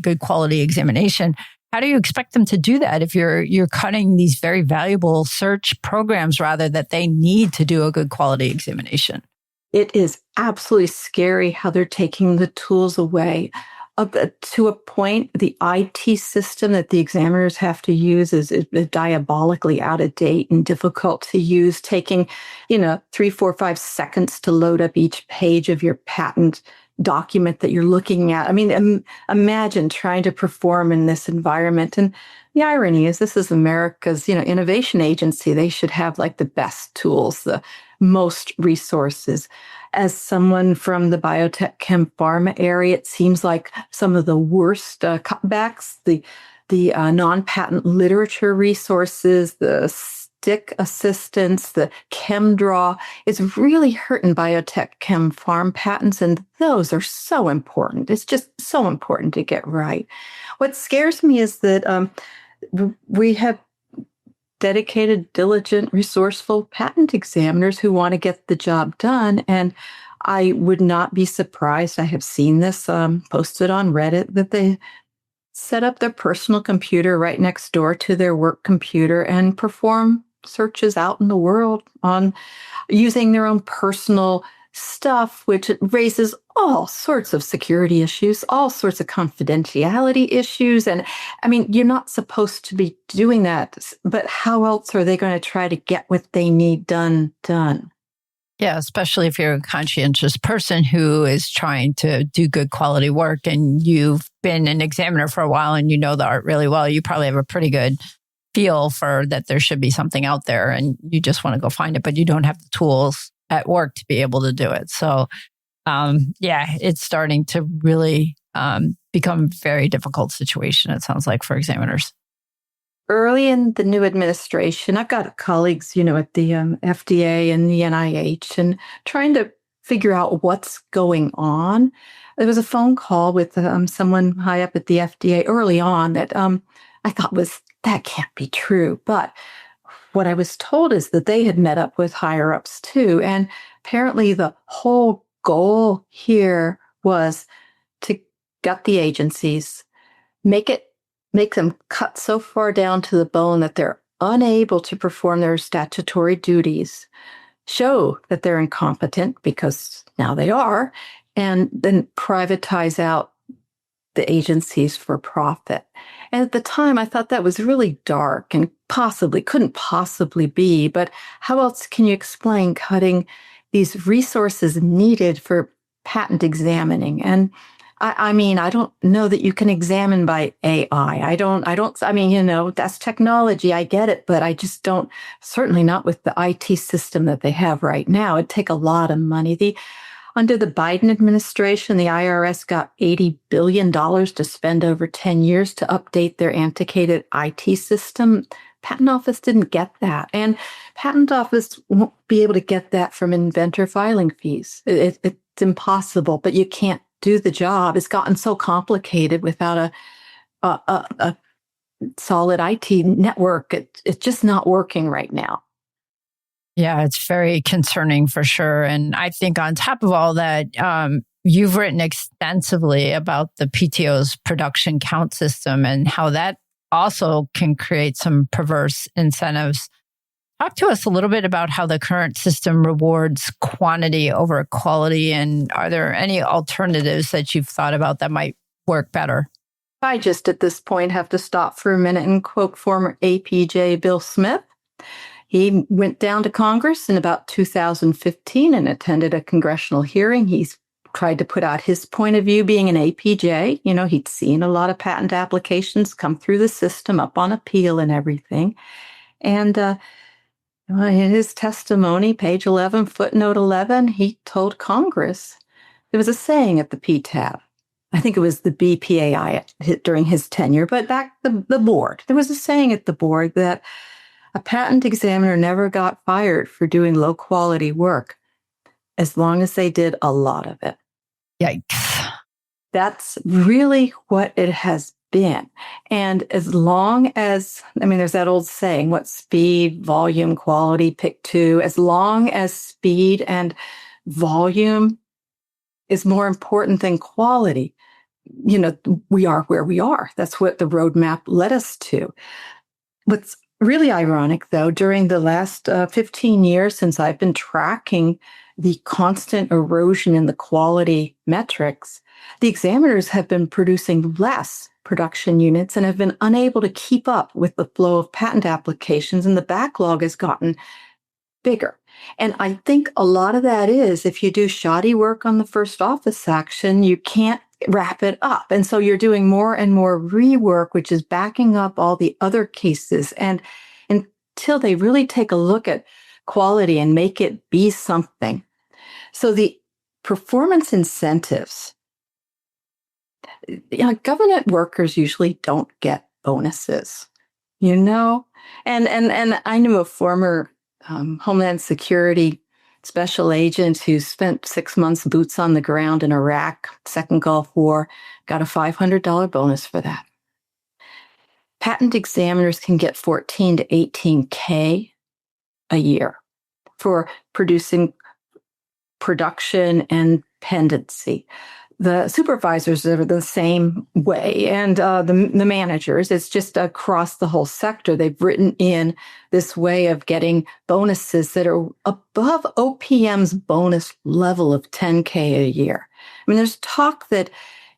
good quality examination. How do you expect them to do that if you're cutting these very valuable search programs rather that they need to do a good quality examination? It is absolutely scary how they're taking the tools away. To a point, the IT system that the examiners have to use is diabolically out of date and difficult to use, taking, 3, 4, 5 seconds to load up each page of your patent document that you're looking at. I mean, imagine trying to perform in this environment. And the irony is this is America's, innovation agency. They should have like the best tools, the most resources. As someone from the biotech chem pharma area, it seems like some of the worst cutbacks, the non-patent literature resources, the stick assistance, the ChemDraw is really hurting biotech chem pharm patents, and those are so important. It's just so important to get right. What scares me is that we have dedicated, diligent, resourceful patent examiners who want to get the job done. And I would not be surprised. I have seen this posted on Reddit that they set up their personal computer right next door to their work computer and perform searches out in the world on using their own personal stuff, which raises all sorts of security issues, all sorts of confidentiality issues. And I mean, you're not supposed to be doing that, but how else are they going to try to get what they need done? Yeah, especially if you're a conscientious person who is trying to do good quality work and you've been an examiner for a while and you know the art really well, you probably have a pretty good feel for that there should be something out there and you just want to go find it, but you don't have the tools at work to be able to do it. So, it's starting to really become a very difficult situation, it sounds like, for examiners. Early in the new administration, I've got colleagues, at the FDA and the NIH and trying to figure out what's going on. There was a phone call with someone high up at the FDA early on that I thought that can't be true. But what I was told is that they had met up with higher ups too. And apparently the whole goal here was to gut the agencies, make them cut so far down to the bone that they're unable to perform their statutory duties, show that they're incompetent because now they are, and then privatize out the agencies for profit. And at the time, I thought that was really dark and couldn't possibly be. But how else can you explain cutting these resources needed for patent examining? And I mean, I don't know that you can examine by AI. That's technology. I get it, but I just don't, certainly not with the IT system that they have right now. It'd take a lot of money. Under the Biden administration, the IRS got $80 billion to spend over 10 years to update their antiquated IT system. Patent Office didn't get that. And Patent Office won't be able to get that from inventor filing fees. It's impossible, but you can't do the job. It's gotten so complicated without a solid IT network. It's just not working right now. Yeah, it's very concerning for sure. And I think on top of all that, you've written extensively about the PTO's production count system and how that also can create some perverse incentives. Talk to us a little bit about how the current system rewards quantity over quality, and are there any alternatives that you've thought about that might work better? I just at this point have to stop for a minute and quote former APJ Bill Smith. He went down to Congress in about 2015 and attended a congressional hearing. He's tried to put out his point of view being an APJ. He'd seen a lot of patent applications come through the system up on appeal and everything. And in his testimony, page 11, footnote 11, he told Congress there was a saying at the PTAB. I think it was the BPAI during his tenure, but back the board. There was a saying at the board that a patent examiner never got fired for doing low quality work as long as they did a lot of it. Yikes. That's really what it has been. And as long as, there's that old saying, what speed, volume, quality, pick two. As long as speed and volume is more important than quality, we are where we are. That's what the roadmap led us to. What's really ironic, though, during the last 15 years since I've been tracking the constant erosion in the quality metrics, the examiners have been producing less production units and have been unable to keep up with the flow of patent applications, and the backlog has gotten bigger. And I think a lot of that is if you do shoddy work on the first office action, you can't wrap it up. And so you're doing more and more rework, which is backing up all the other cases. And until they really take a look at quality and make it be something. So the performance incentives, government workers usually don't get bonuses, and I knew a former Homeland Security special agent who spent 6 months boots on the ground in Iraq, Second Gulf War, got a $500 bonus for that. Patent examiners can get 14 to 18K a year for producing production and pendency. The supervisors are the same way, and the managers, it's just across the whole sector. They've written in this way of getting bonuses that are above OPM's bonus level of 10K a year. I mean, there's talk that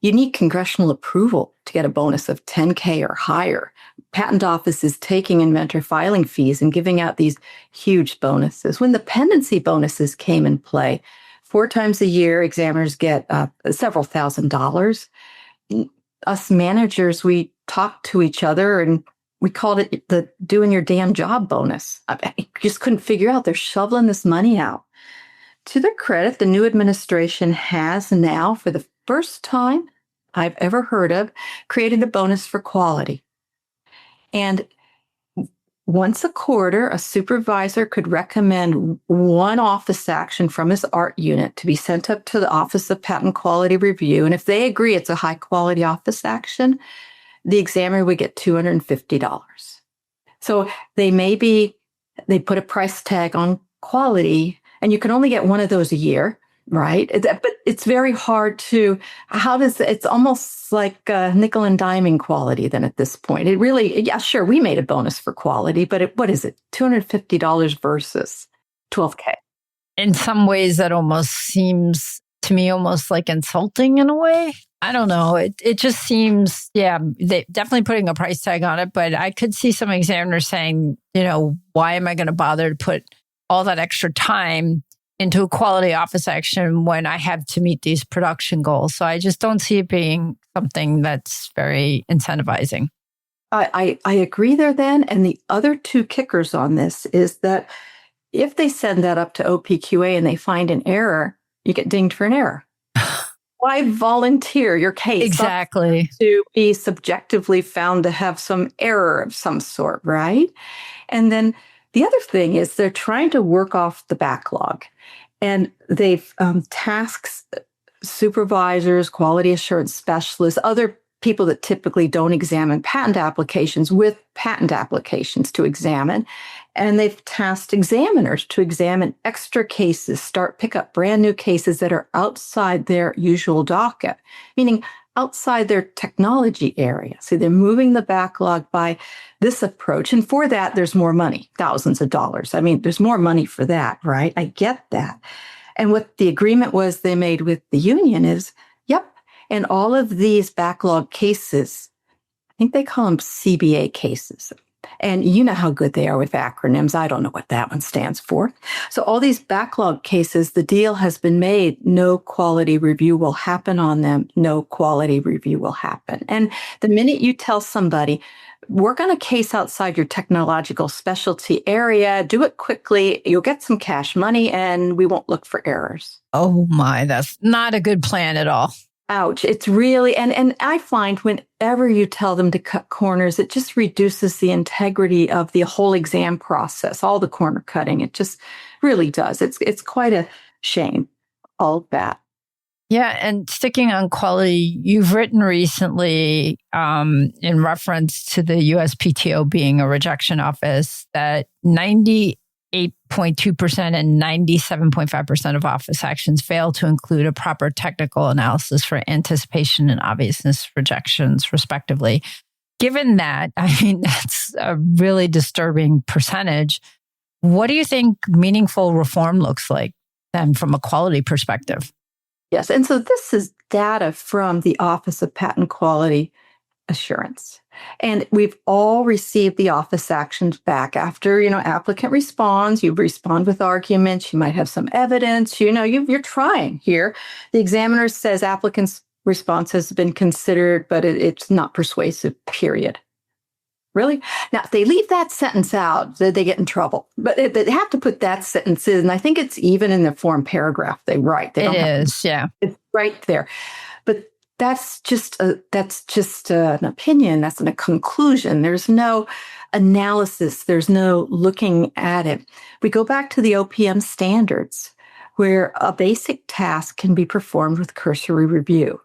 you need congressional approval to get a bonus of 10K or higher. Patent Office is taking inventor filing fees and giving out these huge bonuses. When the pendency bonuses came in play, 4 times a year, examiners get several $1,000s. Us managers, we talked to each other and we called it the doing your damn job bonus. I just couldn't figure out. They're shoveling this money out. To their credit, the new administration has now, for the first time I've ever heard of, created a bonus for quality. And once a quarter, a supervisor could recommend one office action from his art unit to be sent up to the Office of Patent Quality Review. And if they agree it's a high quality office action, the examiner would get $250. So they put a price tag on quality, and you can only get one of those a year, right? But it's very hard to, it's almost like nickel and diming quality then at this point. It really, yeah, sure, we made a bonus for quality, but what is it? $250 versus $12K. In some ways, that almost seems to me almost like insulting in a way. I don't know. It just seems, they definitely putting a price tag on it, but I could see some examiners saying, why am I going to bother to put all that extra time into a quality office action when I have to meet these production goals? So I just don't see it being something that's very incentivizing. I agree there then. And the other two kickers on this is that if they send that up to OPQA and they find an error, you get dinged for an error. Why volunteer your case exactly to be subjectively found to have some error of some sort, right? And then the other thing is they're trying to work off the backlog, and they've tasked supervisors, quality assurance specialists, other people that typically don't examine patent applications with patent applications to examine. And they've tasked examiners to examine extra cases, pick up brand new cases that are outside their usual docket, meaning outside their technology area. So they're moving the backlog by this approach. And for that, there's more money, thousands of dollars. I mean, there's more money for that, right? I get that. And what the agreement was they made with the union is, and all of these backlog cases, I think they call them CBA cases. And you know how good they are with acronyms. I don't know what that one stands for. So all these backlog cases, the deal has been made. No quality review will happen on them. No quality review will happen. And the minute you tell somebody, work on a case outside your technological specialty area, do it quickly, you'll get some cash money, and we won't look for errors. Oh my, that's not a good plan at all. Ouch. It's really, and I find whenever you tell them to cut corners, it just reduces the integrity of the whole exam process, all the corner cutting. It just really does. It's quite a shame, all of that. Yeah. And sticking on quality, you've written recently in reference to the USPTO being a rejection office that 98.2% and 97.5% of office actions fail to include a proper technical analysis for anticipation and obviousness rejections, respectively. Given that, I mean, that's a really disturbing percentage. What do you think meaningful reform looks like then from a quality perspective? Yes. And so this is data from the Office of Patent Quality Assurance. And we've all received the office actions back after, applicant responds, you respond with arguments, you might have some evidence, you're trying here. The examiner says applicant's response has been considered, but it's not persuasive, period. Really? Now, if they leave that sentence out, they get in trouble. But they have to put that sentence in. And I think it's even in the form paragraph they write. It is, yeah. It's right there. But that's just an opinion. That's a conclusion. There's no analysis. There's no looking at it. We go back to the OPM standards, where a basic task can be performed with cursory review.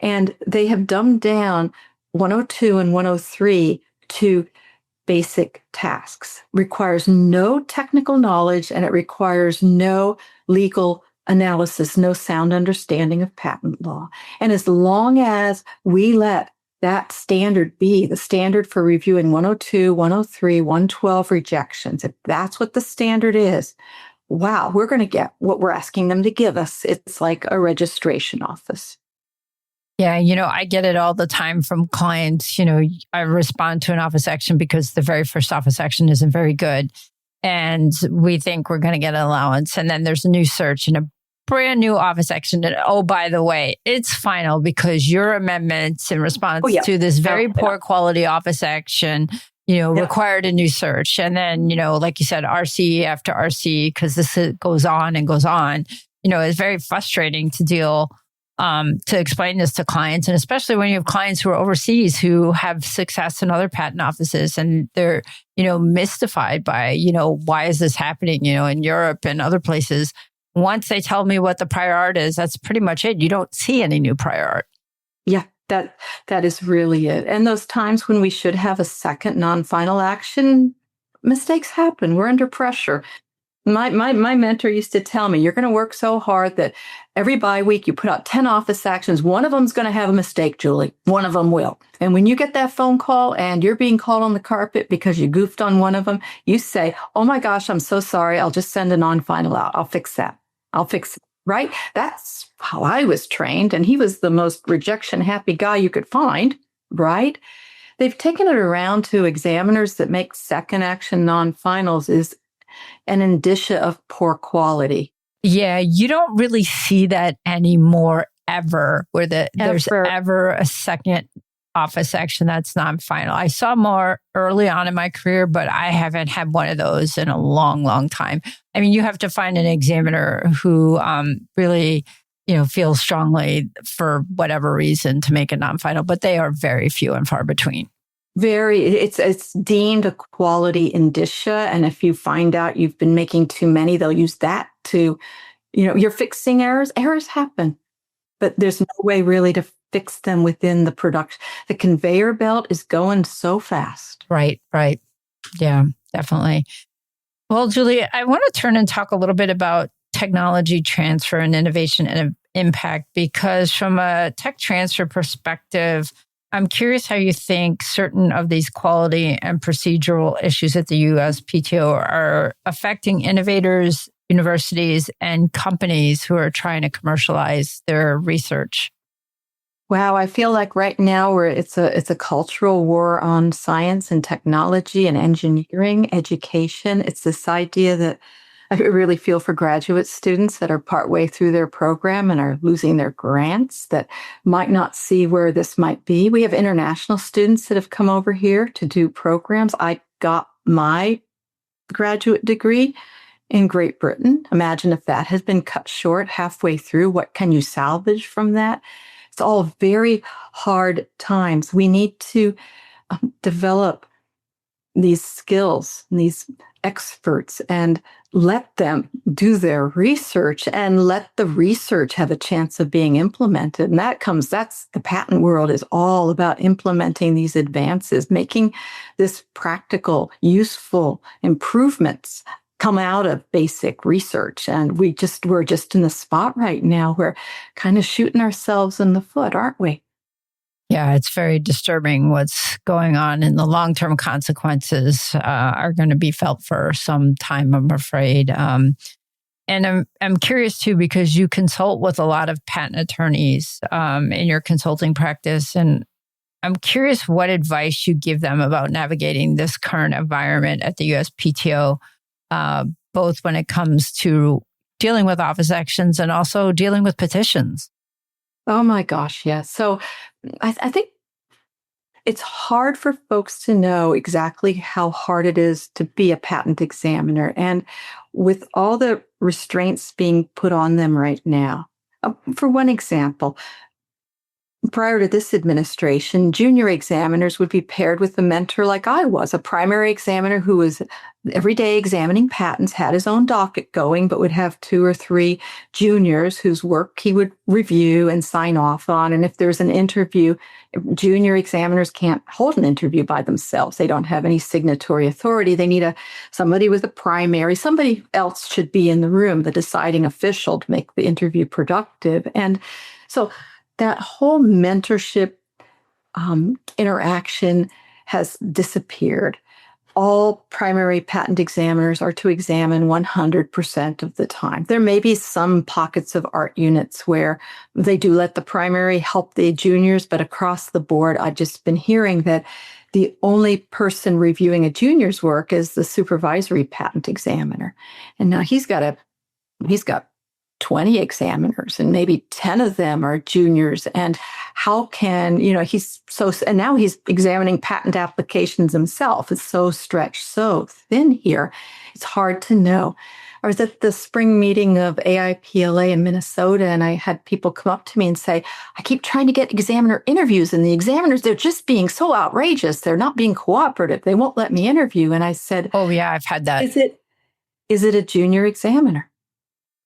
And they have dumbed down 102 and 103 to basic tasks. Requires no technical knowledge, and it requires no legal analysis, no sound understanding of patent law. And as long as we let that standard be the standard for reviewing 102, 103, 112 rejections, if that's what the standard is, wow, we're going to get what we're asking them to give us. It's like a registration office. Yeah, I get it all the time from clients. I respond to an office action because the very first office action isn't very good. And we think we're going to get an allowance. And then there's a new search and a brand new office action. And oh, by the way, it's final because your amendments in response to this very poor quality office action, required a new search. And then, like you said, RCE after RCE, because this goes on and goes on. It's very frustrating to deal to explain this to clients. And especially when you have clients who are overseas who have success in other patent offices and they're, mystified by, why is this happening, in Europe and other places. Once they tell me what the prior art is, that's pretty much it. You don't see any new prior art. Yeah, that is really it. And those times when we should have a second non-final action, mistakes happen. We're under pressure. My mentor used to tell me, you're going to work so hard that every bi-week you put out 10 office actions. One of them's going to have a mistake, Julie. One of them will. And when you get that phone call and you're being called on the carpet because you goofed on one of them, you say, oh my gosh, I'm so sorry. I'll just send a non-final out. I'll fix that. Right? That's how I was trained. And he was the most rejection happy guy you could find. Right? They've taken it around to examiners that make second action non-finals is an indicia of poor quality. Yeah, you don't really see that anymore ever, where there's ever a second office action that's non-final. I saw more early on in my career, but I haven't had one of those in a long, long time. I mean, you have to find an examiner who really, feels strongly for whatever reason to make a non-final, but they are very few and far between. It's deemed a quality indicia. And if you find out you've been making too many, they'll use that to, you're fixing errors. Errors happen, but there's no way really to fix them within the production. The conveyor belt is going so fast. Right. Yeah, definitely. Well, Julie, I want to turn and talk a little bit about technology transfer and innovation and impact, because from a tech transfer perspective, I'm curious how you think certain of these quality and procedural issues at the USPTO are affecting innovators, universities, and companies who are trying to commercialize their research. Wow, I feel like right now it's a cultural war on science and technology and engineering, education. It's this idea that I really feel for graduate students that are partway through their program and are losing their grants that might not see where this might be. We have international students that have come over here to do programs. I got my graduate degree in Great Britain. Imagine if that has been cut short halfway through. What can you salvage from that? It's all very hard times. We need to develop these skills, these experts, and let them do their research and let the research have a chance of being implemented. And that's the patent world is all about implementing these advances, making this practical, useful improvements come out of basic research. And we're just in the spot right now. We're kind of shooting ourselves in the foot, aren't we? Yeah, it's very disturbing what's going on, and the long-term consequences are going to be felt for some time, I'm afraid. And I'm curious too, because you consult with a lot of patent attorneys in your consulting practice, and I'm curious what advice you give them about navigating this current environment at the USPTO, both when it comes to dealing with office actions and also dealing with petitions. Oh my gosh, yes. So I think it's hard for folks to know exactly how hard it is to be a patent examiner. And with all the restraints being put on them right now, for one example, prior to this administration, junior examiners would be paired with a mentor like I was, a primary examiner who was every day examining patents, had his own docket going, but would have 2 or 3 juniors whose work he would review and sign off on. And if there's an interview, junior examiners can't hold an interview by themselves. They don't have any signatory authority. They need somebody with a primary. Somebody else should be in the room, the deciding official, to make the interview productive. And so that whole mentorship interaction has disappeared. All primary patent examiners are to examine 100% of the time. There may be some pockets of art units where they do let the primary help the juniors, but across the board, I've just been hearing that the only person reviewing a junior's work is the supervisory patent examiner. And now he's got 20 examiners, and maybe 10 of them are juniors. And how can, and now he's examining patent applications himself. It's so stretched, so thin here. It's hard to know. I was at the spring meeting of AIPLA in Minnesota, and I had people come up to me and say, I keep trying to get examiner interviews, and the examiners, they're just being so outrageous. They're not being cooperative. They won't let me interview. And I said, oh yeah, I've had that. Is it a junior examiner?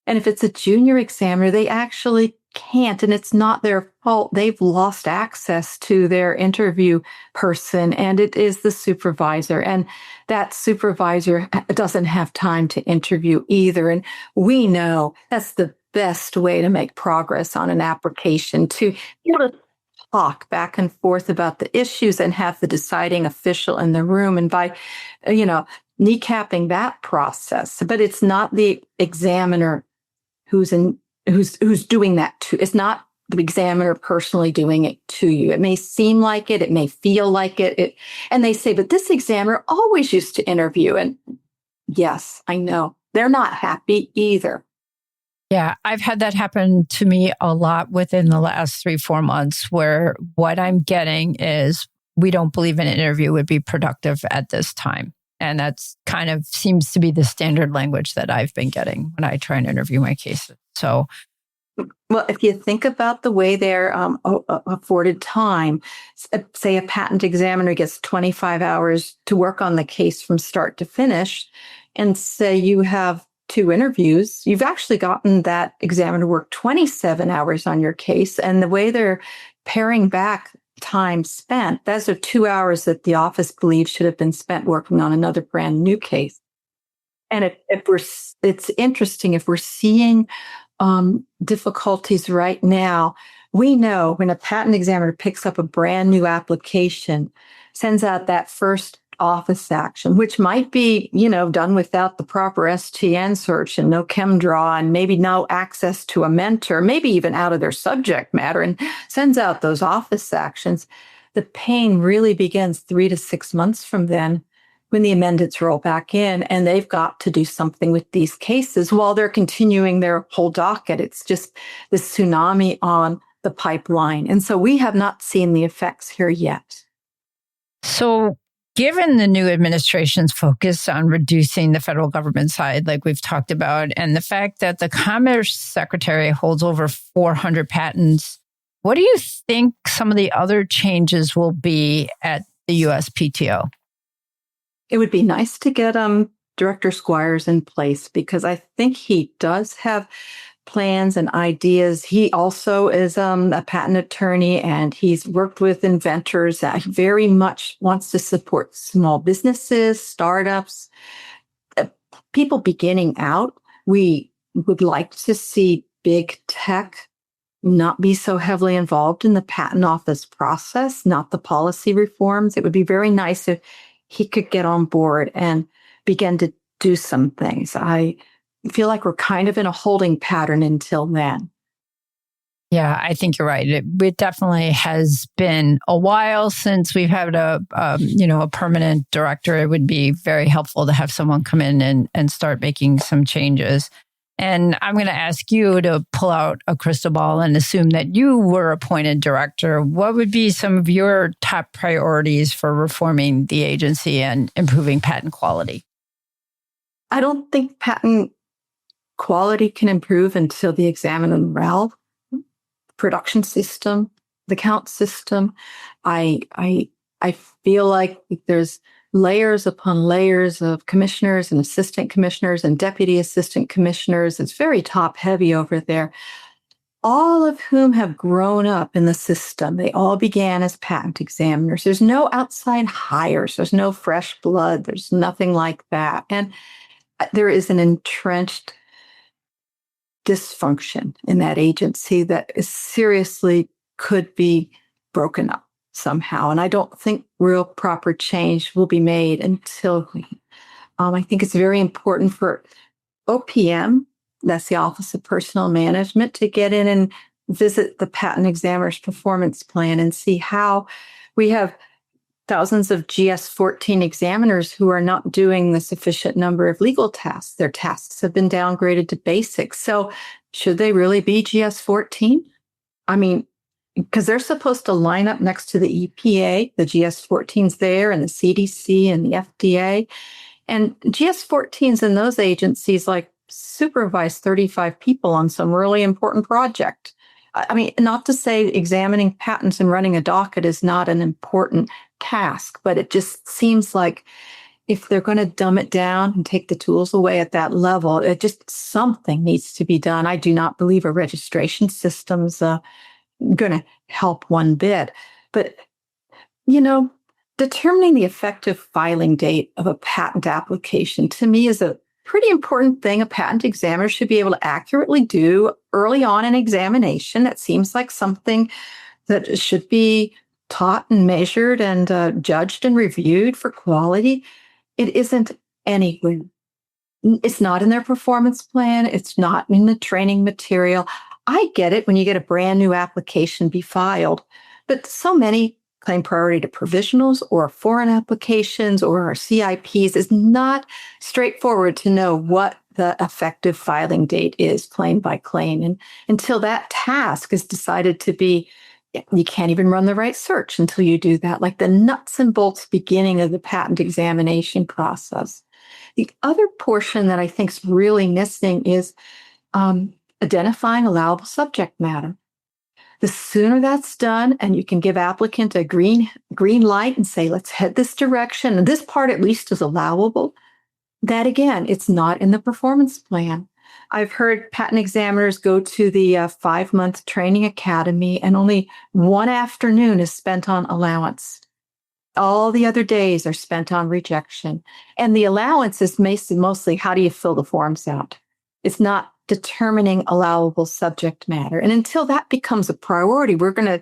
And if it's a junior examiner, they actually can't, and it's not their fault. They've lost access to their interview person, and it is the supervisor. And that supervisor doesn't have time to interview either. And we know that's the best way to make progress on an application, to be able to talk back and forth about the issues and have the deciding official in the room. And by, kneecapping that process, but it's not the examiner who's doing that to. It's not the examiner personally doing it to you. It may seem like it may feel like it. And they say, but this examiner always used to interview. And yes, I know. They're not happy either. Yeah, I've had that happen to me a lot within the last 3-4 months, where what I'm getting is, we don't believe an interview would be productive at this time. And that's kind of seems to be the standard language that I've been getting when I try and interview my cases. So, well, if you think about the way they're afforded time, say a patent examiner gets 25 hours to work on the case from start to finish, and say you have 2 interviews, you've actually gotten that examiner to work 27 hours on your case. And the way they're paring back time spent, those are 2 hours that the office believes should have been spent working on another brand new case. And it's interesting, if we're seeing difficulties right now, we know when a patent examiner picks up a brand new application, sends out that first office action, which might be, done without the proper STN search and no ChemDraw and maybe no access to a mentor, maybe even out of their subject matter, and sends out those office actions. The pain really begins 3 to 6 months from then, when the amendments roll back in, and they've got to do something with these cases while they're continuing their whole docket. It's just this tsunami on the pipeline. And so we have not seen the effects here yet. So given the new administration's focus on reducing the federal government side, like we've talked about, and the fact that the Commerce Secretary holds over 400 patents, what do you think some of the other changes will be at the USPTO? It would be nice to get Director Squires in place, because I think he does have plans and ideas. He also is a patent attorney, and he's worked with inventors. He very much wants to support small businesses, startups, people beginning out. We would like to see big tech not be so heavily involved in the patent office process, not the policy reforms. It would be very nice if he could get on board and begin to do some things. I feel like we're kind of in a holding pattern until then. Yeah, I think you're right. It definitely has been a while since we've had a permanent director. It would be very helpful to have someone come in and start making some changes. And I'm going to ask you to pull out a crystal ball and assume that you were appointed director. What would be some of your top priorities for reforming the agency and improving patent quality? I don't think patent quality can improve until the examiner morale, production system, the count system. I feel like there's layers upon layers of commissioners and assistant commissioners and deputy assistant commissioners. It's very top heavy over there, all of whom have grown up in the system. They all began as patent examiners. There's no outside hires. There's no fresh blood. There's nothing like that. And there is an entrenched dysfunction in that agency that is seriously could be broken up somehow. And I don't think real proper change will be made until I think it's very important for OPM, that's the Office of Personnel Management, to get in and visit the patent examiner's performance plan and see how we have thousands of GS-14 examiners who are not doing the sufficient number of legal tasks. Their tasks have been downgraded to basics. So should they really be GS-14? I mean, because they're supposed to line up next to the EPA, the GS-14's there, and the CDC and the FDA. And GS-14s in those agencies like supervise 35 people on some really important project. I mean, not to say examining patents and running a docket is not an important task, but it just seems like if they're going to dumb it down and take the tools away at that level, it just something needs to be done. I do not believe a registration system's going to help one bit. But, determining the effective filing date of a patent application to me is a pretty important thing a patent examiner should be able to accurately do early on in examination. That seems like something that should be taught and measured and judged and reviewed for quality. It isn't anywhere. It's not in their performance plan. It's not in the training material. I get it when you get a brand new application be filed, but so many claim priority to provisionals or foreign applications or our CIPs is not straightforward to know what the effective filing date is claim by claim. And until that task is decided to be, you can't even run the right search until you do that, like the nuts and bolts beginning of the patent examination process. The other portion that I think is really missing is identifying allowable subject matter. The sooner that's done, and you can give applicant a green light and say, let's head this direction, and this part at least is allowable, that again, it's not in the performance plan. I've heard patent examiners go to the 5-month training academy, and only one afternoon is spent on allowance. All the other days are spent on rejection. And the allowance is mostly how do you fill the forms out? It's not determining allowable subject matter. And until that becomes a priority, we're going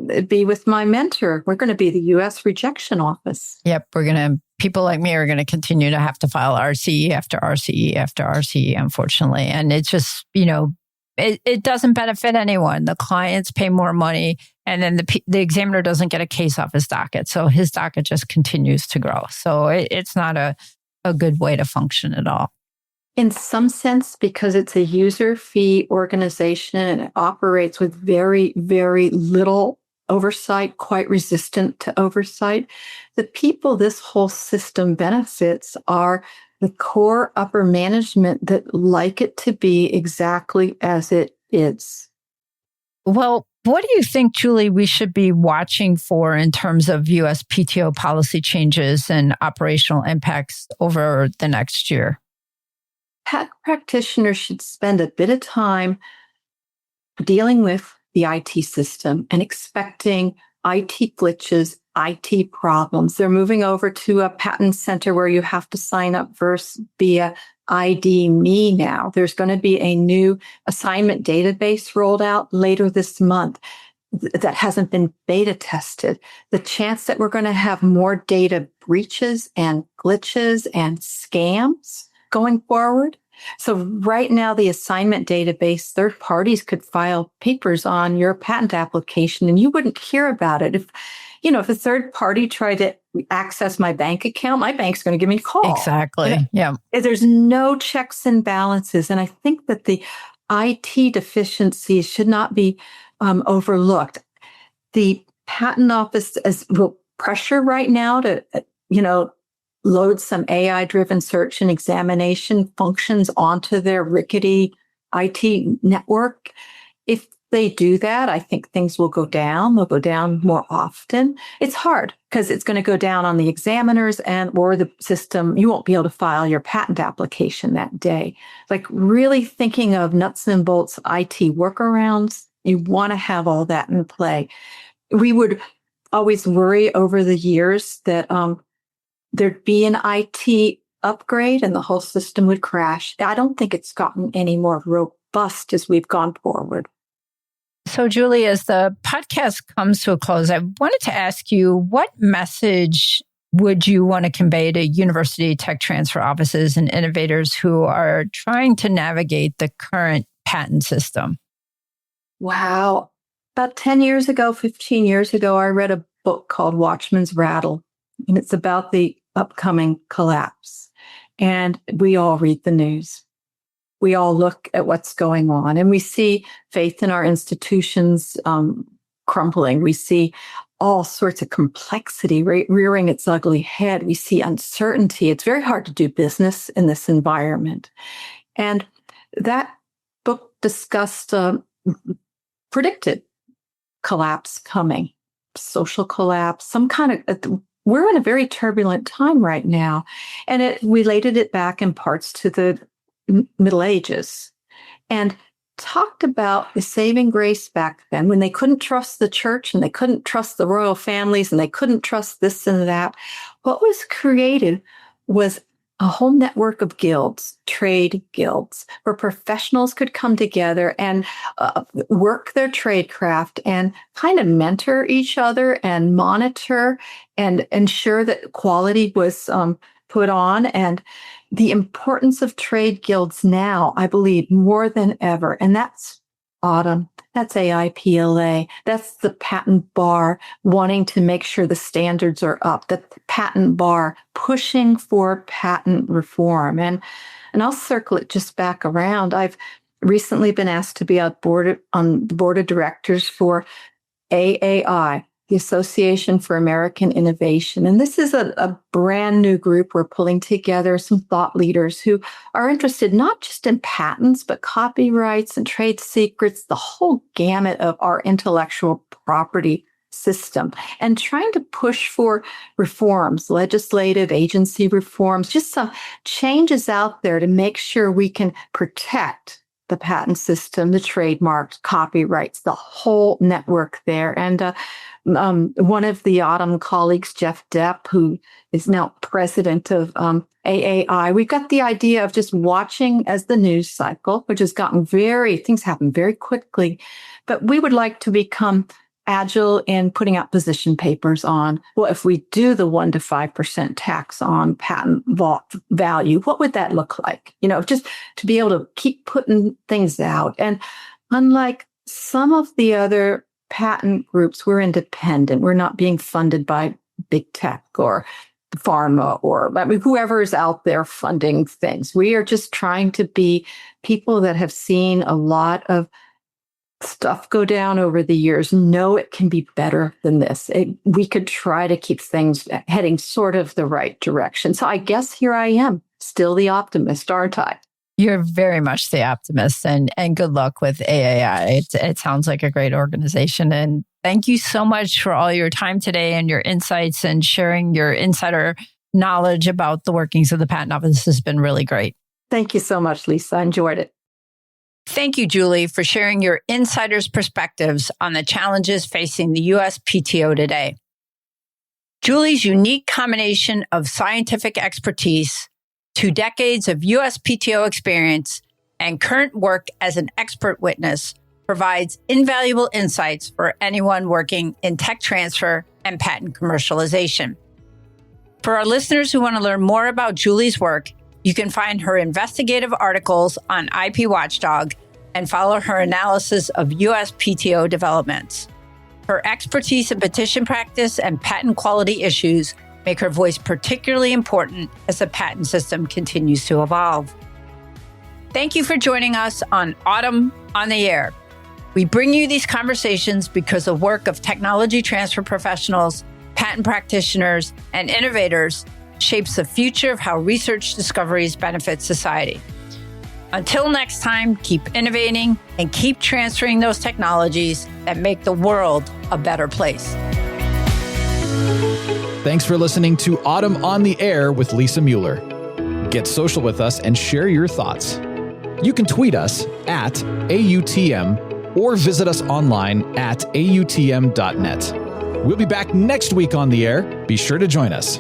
to be with my mentor. We're going to be the U.S. rejection office. Yep. People like me are going to continue to have to file RCE after RCE after RCE, unfortunately. And it's just, it doesn't benefit anyone. The clients pay more money, and then the examiner doesn't get a case off his docket. So his docket just continues to grow. So it's not a good way to function at all. In some sense, because it's a user fee organization and it operates with very, very little oversight, quite resistant to oversight, the people this whole system benefits are the core upper management that like it to be exactly as it is. Well, what do you think, Julie, we should be watching for in terms of USPTO policy changes and operational impacts over the next year? Patent practitioners should spend a bit of time dealing with the IT system and expecting IT glitches, IT problems. They're moving over to a patent center where you have to sign up first via ID Me now. There's going to be a new assignment database rolled out later this month that hasn't been beta tested. The chance that we're going to have more data breaches and glitches and scams going forward. So right now, the assignment database, third parties could file papers on your patent application and you wouldn't hear about it. if a third party tried to access my bank account, my bank's going to give me a call. Exactly. Yeah. There's no checks and balances. And I think that the IT deficiencies should not be overlooked. The patent office will pressure right now to, load some AI-driven search and examination functions onto their rickety IT network. If they do that, I think things will go down. They'll go down more often. It's hard because it's going to go down on the examiners or the system. You won't be able to file your patent application that day. Like really thinking of nuts and bolts IT workarounds. You want to have all that in play. We would always worry over the years that there'd be an IT upgrade and the whole system would crash. I don't think it's gotten any more robust as we've gone forward. So, Julie, as the podcast comes to a close, I wanted to ask you, what message would you want to convey to university tech transfer offices and innovators who are trying to navigate the current patent system? Wow. About 10 years ago, 15 years ago, I read a book called Watchman's Rattle, and it's about the upcoming collapse. And we all read the news. We all look at what's going on, and we see faith in our institutions crumbling. We see all sorts of complexity rearing its ugly head. We see uncertainty. It's very hard to do business in this environment. And that book discussed, predicted collapse coming, social collapse, some kind of, we're in a very turbulent time right now. And it related it back in parts to the Middle Ages and talked about the saving grace back then when they couldn't trust the church and they couldn't trust the royal families and they couldn't trust this and that. What was created was a whole network of guilds, trade guilds, where professionals could come together and work their trade craft and kind of mentor each other and monitor and ensure that quality was put on. And the importance of trade guilds now, I believe, more than ever. And that's Autumn. That's AIPLA. That's the patent bar wanting to make sure the standards are up. The patent bar pushing for patent reform. And I'll circle it just back around. I've recently been asked to be on the board of directors for AAI, the Association for American Innovation. And this is a brand new group. We're pulling together some thought leaders who are interested not just in patents, but copyrights and trade secrets, the whole gamut of our intellectual property system, and trying to push for reforms, legislative agency reforms, just some changes out there to make sure we can protect the patent system, the trademarks, copyrights, the whole network there. And one of the Autumn colleagues, Jeff Depp, who is now president of AAI, we've got the idea of just watching as the news cycle, which has gotten things happen very quickly, but we would like to become agile in putting out position papers on, well, if we do the 1% to 5% tax on patent value, what would that look like? Just to be able to keep putting things out. And unlike some of the other patent groups, we're independent. We're not being funded by big tech or pharma or whoever is out there funding things. We are just trying to be people that have seen a lot of stuff go down over the years. No, it can be better than this. We could try to keep things heading sort of the right direction. So I guess here I am, still the optimist, aren't I? You're very much the optimist, and good luck with AAI. It sounds like a great organization. And thank you so much for all your time today and your insights and sharing your insider knowledge about the workings of the Patent Office. This has been really great. Thank you so much, Lisa. I enjoyed it. Thank you, Julie, for sharing your insider's perspectives on the challenges facing the USPTO today. Julie's unique combination of scientific expertise, 2 decades of USPTO experience, and current work as an expert witness provides invaluable insights for anyone working in tech transfer and patent commercialization. For our listeners who want to learn more about Julie's work, you can find her investigative articles on IP Watchdog and follow her analysis of USPTO developments. Her expertise in petition practice and patent quality issues make her voice particularly important as the patent system continues to evolve. Thank you for joining us on Autumn on the Air. We bring you these conversations because the work of technology transfer professionals, patent practitioners, and innovators shapes the future of how research discoveries benefit society. Until next time, keep innovating and keep transferring those technologies that make the world a better place. Thanks for listening to Autumn on the Air with Lisa Mueller. Get social with us and share your thoughts. You can tweet us at AUTM or visit us online at AUTM.net. We'll be back next week on the air. Be sure to join us.